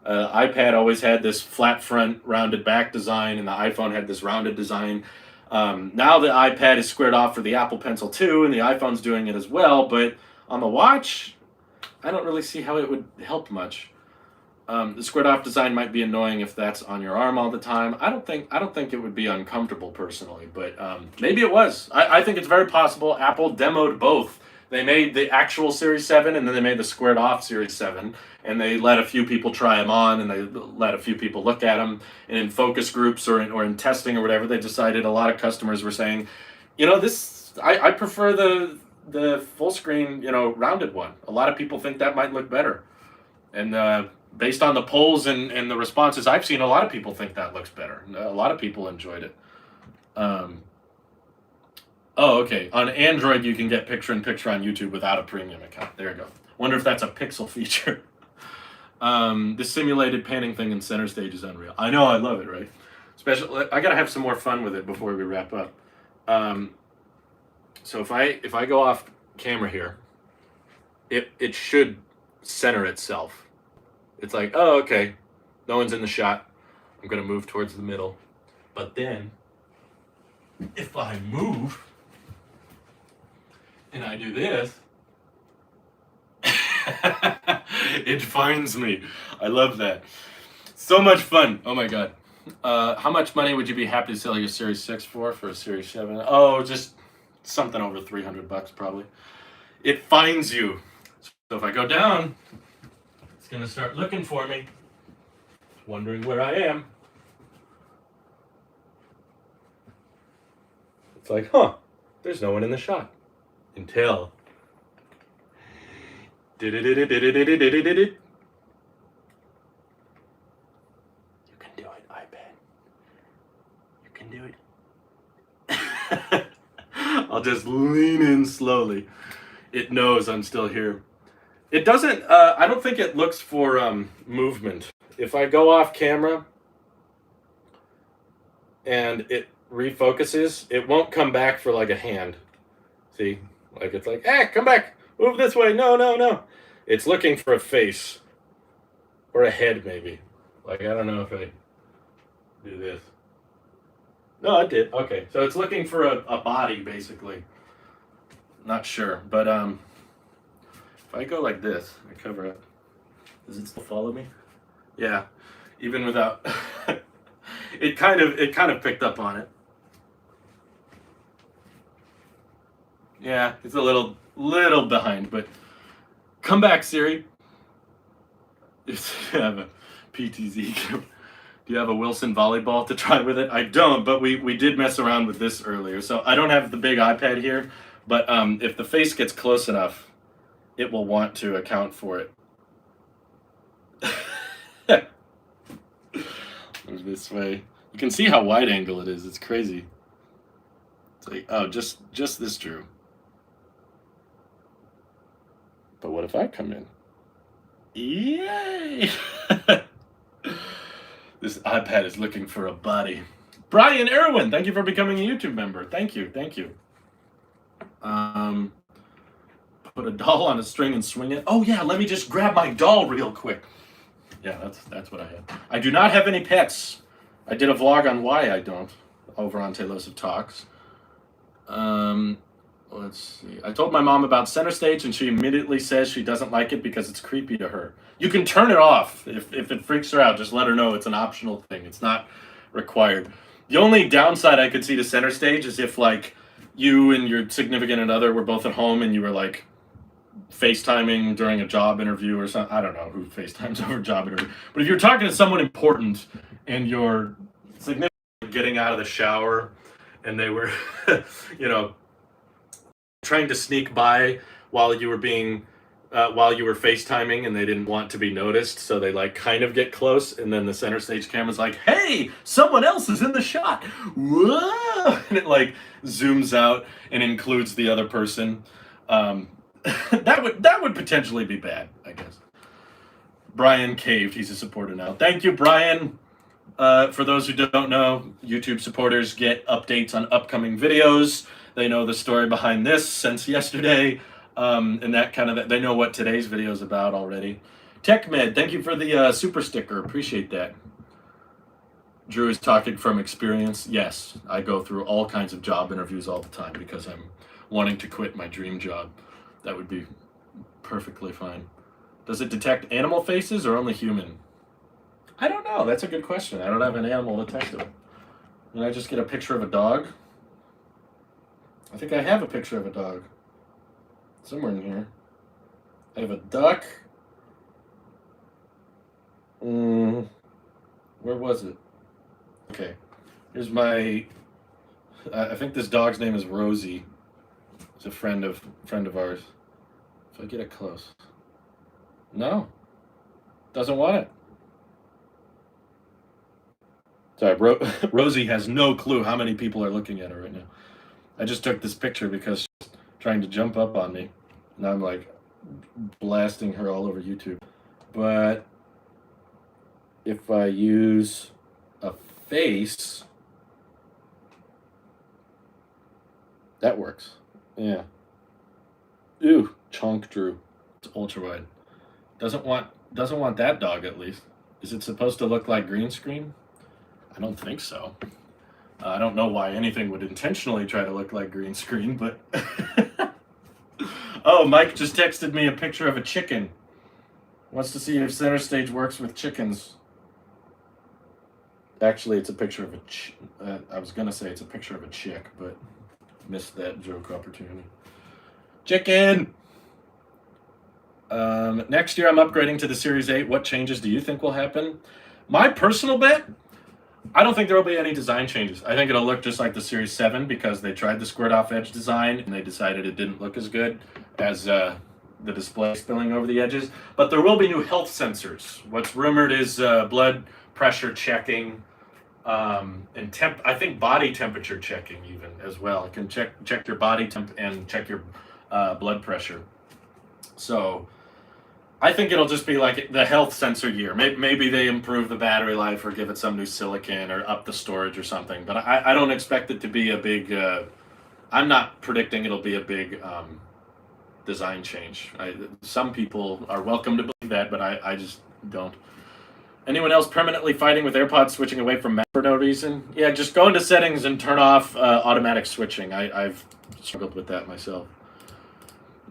iPad always had this flat front, rounded back design, and the iPhone had this rounded design. Now the iPad is squared off for the Apple Pencil 2, and the iPhone's doing it as well, but on the watch, I don't really see how it would help much. The squared off design might be annoying if that's on your arm all the time. I don't think it would be uncomfortable personally, but maybe it was. I think it's very possible Apple demoed both. They made the actual Series 7, and then they made the squared off Series 7, and they let a few people try them on, and they let a few people look at them, and in focus groups or in testing or whatever, they decided a lot of customers were saying, you know, this I prefer the full screen, rounded one. A lot of people think that might look better, and based on the polls and the responses I've seen, a lot of people think that looks better. A lot of people enjoyed it. Oh, okay. On Android, you can get picture-in-picture on YouTube without a premium account. There you go. Wonder if that's a Pixel feature. This simulated panning thing in CenterStage is unreal. I know, I love it, right? Especially, I gotta have some more fun with it before we wrap up. So if I go off camera here, it should center itself. It's like, oh, okay, no one's in the shot. I'm gonna move towards the middle. But then, if I move, and I do this, it finds me. I love that. So much fun. Oh my God. How much money would you be happy to sell your Series 6 for a Series 7? Oh, just something over $300 probably. It finds you. So if I go down, it's going to start looking for me, wondering where I am. It's like, huh, there's no one in the shot. Until. You can do it, iPad. You can do it. I'll just lean in slowly. It knows I'm still here. It doesn't, I don't think it looks for movement. If I go off camera and it refocuses, it won't come back for like a hand. See? Like it's like, hey, come back. Move this way. No, no, no. It's looking for a face. Or a head, maybe. Like, I don't know if I do this. No, I did. Okay. So it's looking for a body, basically. Not sure. But if I go like this, I cover it. Does it still follow me? Yeah. Even without it kind of picked up on it. Yeah, it's a little behind, but come back, Siri. Do you have a PTZ? Do you have a Wilson volleyball to try with it? I don't, but we did mess around with this earlier. So I don't have the big iPad here, but if the face gets close enough, it will want to account for it. This way. You can see how wide angle it is. It's crazy. It's like, oh, just this, Drew. But what if I come in? Yay! This iPad is looking for a body. Brian Irwin, thank you for becoming a YouTube member. Thank you. Put a doll on a string and swing it. Oh yeah, let me just grab my doll real quick. Yeah, that's what I have. I do not have any pets. I did a vlog on why I don't, over on Tailosive Talks. Let's see. I told my mom about CenterStage, and she immediately says she doesn't like it because it's creepy to her. You can turn it off. If it freaks her out, just let her know it's an optional thing. It's not required. The only downside I could see to CenterStage is if, like, you and your significant other were both at home and you were, like, FaceTiming during a job interview or something. I don't know who FaceTimes over a job interview. But if you're talking to someone important and your significant getting out of the shower and they were, trying to sneak by while you were FaceTiming and they didn't want to be noticed, so they like kind of get close, and then the CenterStage camera's like, hey, someone else is in the shot. Whoa! And it like zooms out and includes the other person. That would potentially be bad, I guess. Brian caved. He's a supporter now. Thank you, Brian. For those who don't know, YouTube supporters get updates on upcoming videos. They know the story behind this since yesterday, and that kind of, they know what today's video is about already. TechMed, thank you for the super sticker. Appreciate that. Drew is talking from experience. Yes, I go through all kinds of job interviews all the time because I'm wanting to quit my dream job. That would be perfectly fine. Does it detect animal faces or only human? I don't know. That's a good question. I don't have an animal detector. Can I just get a picture of a dog? I think I have a picture of a dog. Somewhere in here. I have a duck. Where was it? Okay. Here's my... I think this dog's name is Rosie. It's a friend of ours. If I get it close. No. Doesn't want it. Sorry, Rosie has no clue how many people are looking at her right now. I just took this picture because she's trying to jump up on me. And I'm like blasting her all over YouTube. But if I use a face, that works. Yeah. Ooh, Chonk Drew. It's ultra wide. Doesn't want that dog at least. Is it supposed to look like green screen? I don't think so. I don't know why anything would intentionally try to look like green screen, but oh, Mike just texted me a picture of a chicken. Wants to see if CenterStage works with chickens. Actually, it's a picture of I was gonna say it's a picture of a chick, but missed that joke opportunity. Chicken! Next year I'm upgrading to the Series 8. What changes do you think will happen? My personal bet, I don't think there will be any design changes. I think it'll look just like the Series 7 because they tried the squared off edge design and they decided it didn't look as good as the display spilling over the edges. But there will be new health sensors. What's rumored is blood pressure checking, and I think body temperature checking even as well. It can check your body temp and check your blood pressure. So I think it'll just be like the health sensor year. Maybe they improve the battery life or give it some new silicon or up the storage or something. But I don't expect it to be a big. I'm not predicting it'll be a big design change. Some people are welcome to believe that, but I just don't. Anyone else permanently fighting with AirPods switching away from Mac for no reason? Yeah, just go into settings and turn off automatic switching. I've struggled with that myself.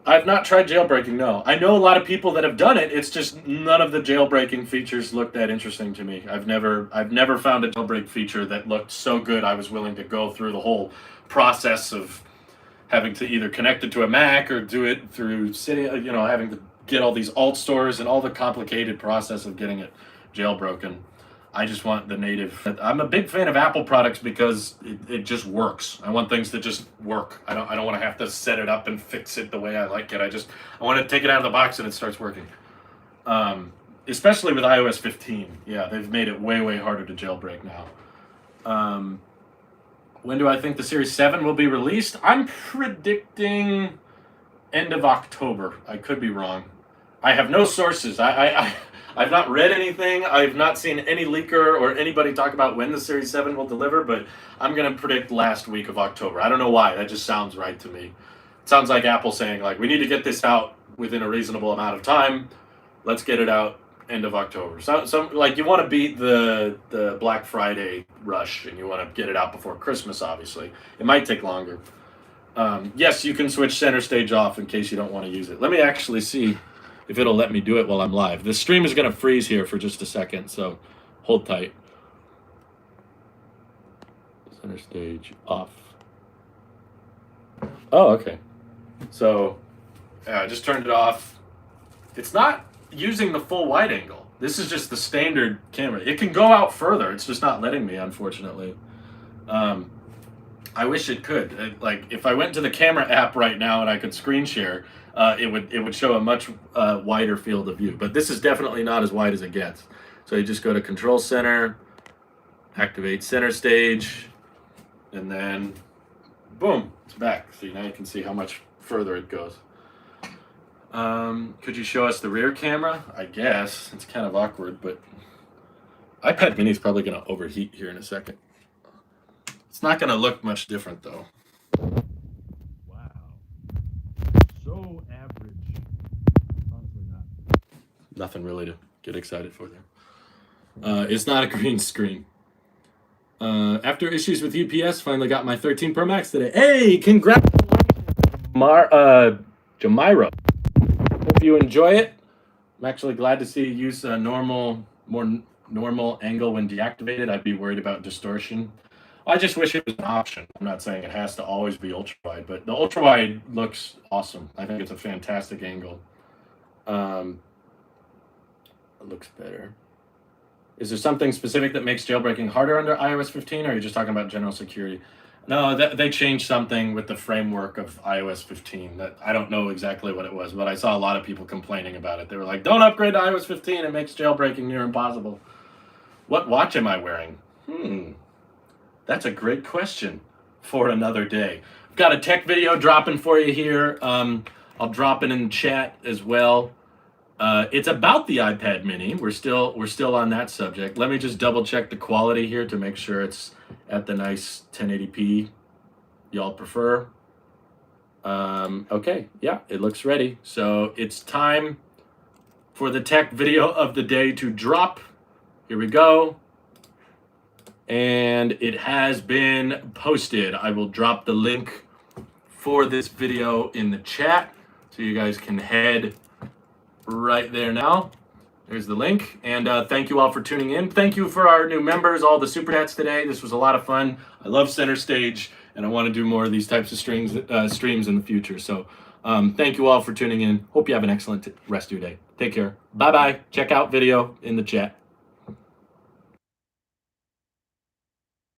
I've not tried jailbreaking, no. I know a lot of people that have done it. It's just none of the jailbreaking features look that interesting to me. I've never found a jailbreak feature that looked so good I was willing to go through the whole process of having to either connect it to a Mac or do it through having to get all these alt stores and all the complicated process of getting it jailbroken. I just want the native. I'm a big fan of Apple products because it just works. I want things to just work. I don't want to have to set it up and fix it the way I like it. I want to take it out of the box and it starts working. Especially with iOS 15. Yeah, they've made it way harder to jailbreak now. When do I think the Series 7 will be released? I'm predicting end of October. I could be wrong. I have no sources. I've not read anything. I've not seen any leaker or anybody talk about when the Series 7 will deliver, but I'm going to predict last week of October. I don't know why. That just sounds right to me. It sounds like Apple saying, like, we need to get this out within a reasonable amount of time. Let's get it out end of October. So like, you want to beat the Black Friday rush, and you want to get it out before Christmas, obviously. It might take longer. Yes, you can switch CenterStage off in case you don't want to use it. Let me actually see if it'll let me do it while I'm live. The stream is going to freeze here for just a second, so hold tight. CenterStage off. Oh, okay. So I just turned it off. It's not using the full wide angle. This is just the standard camera. It can go out further. It's just not letting me, unfortunately. I wish it could. Like, if I went to the camera app right now and I could screen share, it would show a much wider field of view. But this is definitely not as wide as it gets. So you just go to Control Center, activate CenterStage, and then boom, it's back. So now you can see how much further it goes. Could you show us the rear camera? I guess. It's kind of awkward, but iPad mini is probably going to overheat here in a second. It's not going to look much different, though. Wow. So average. Honestly not. Nothing really to get excited for there. It's not a green screen. After issues with UPS, finally got my 13 Pro Max today. Hey, congratulations, Jamira. Hope you enjoy it. I'm actually glad to see you use a more normal angle when deactivated. I'd be worried about distortion. I just wish it was an option. I'm not saying it has to always be ultra wide, but the ultra wide looks awesome. I think it's a fantastic angle. It looks better. Is there something specific that makes jailbreaking harder under iOS 15, or are you just talking about general security? No, they changed something with the framework of iOS 15. That I don't know exactly what it was, but I saw a lot of people complaining about it. They were like, "Don't upgrade to iOS 15; it makes jailbreaking near impossible." What watch am I wearing? That's a great question for another day. I've got a tech video dropping for you here. I'll drop it in the chat as well. It's about the iPad Mini. We're still on that subject. Let me just double check the quality here to make sure it's at the nice 1080p y'all prefer. Okay, yeah, it looks ready. So it's time for the tech video of the day to drop. Here we go. And it has been posted. I will drop the link for this video in the chat so you guys can head right there now. There's the link. And thank you all for tuning in. Thank you for our new members, all the super chats today. This was a lot of fun. I love CenterStage, and I want to do more of these types of streams in the future. So thank you all for tuning in. Hope you have an excellent rest of your day. Take care. Bye-bye. Check out video in the chat.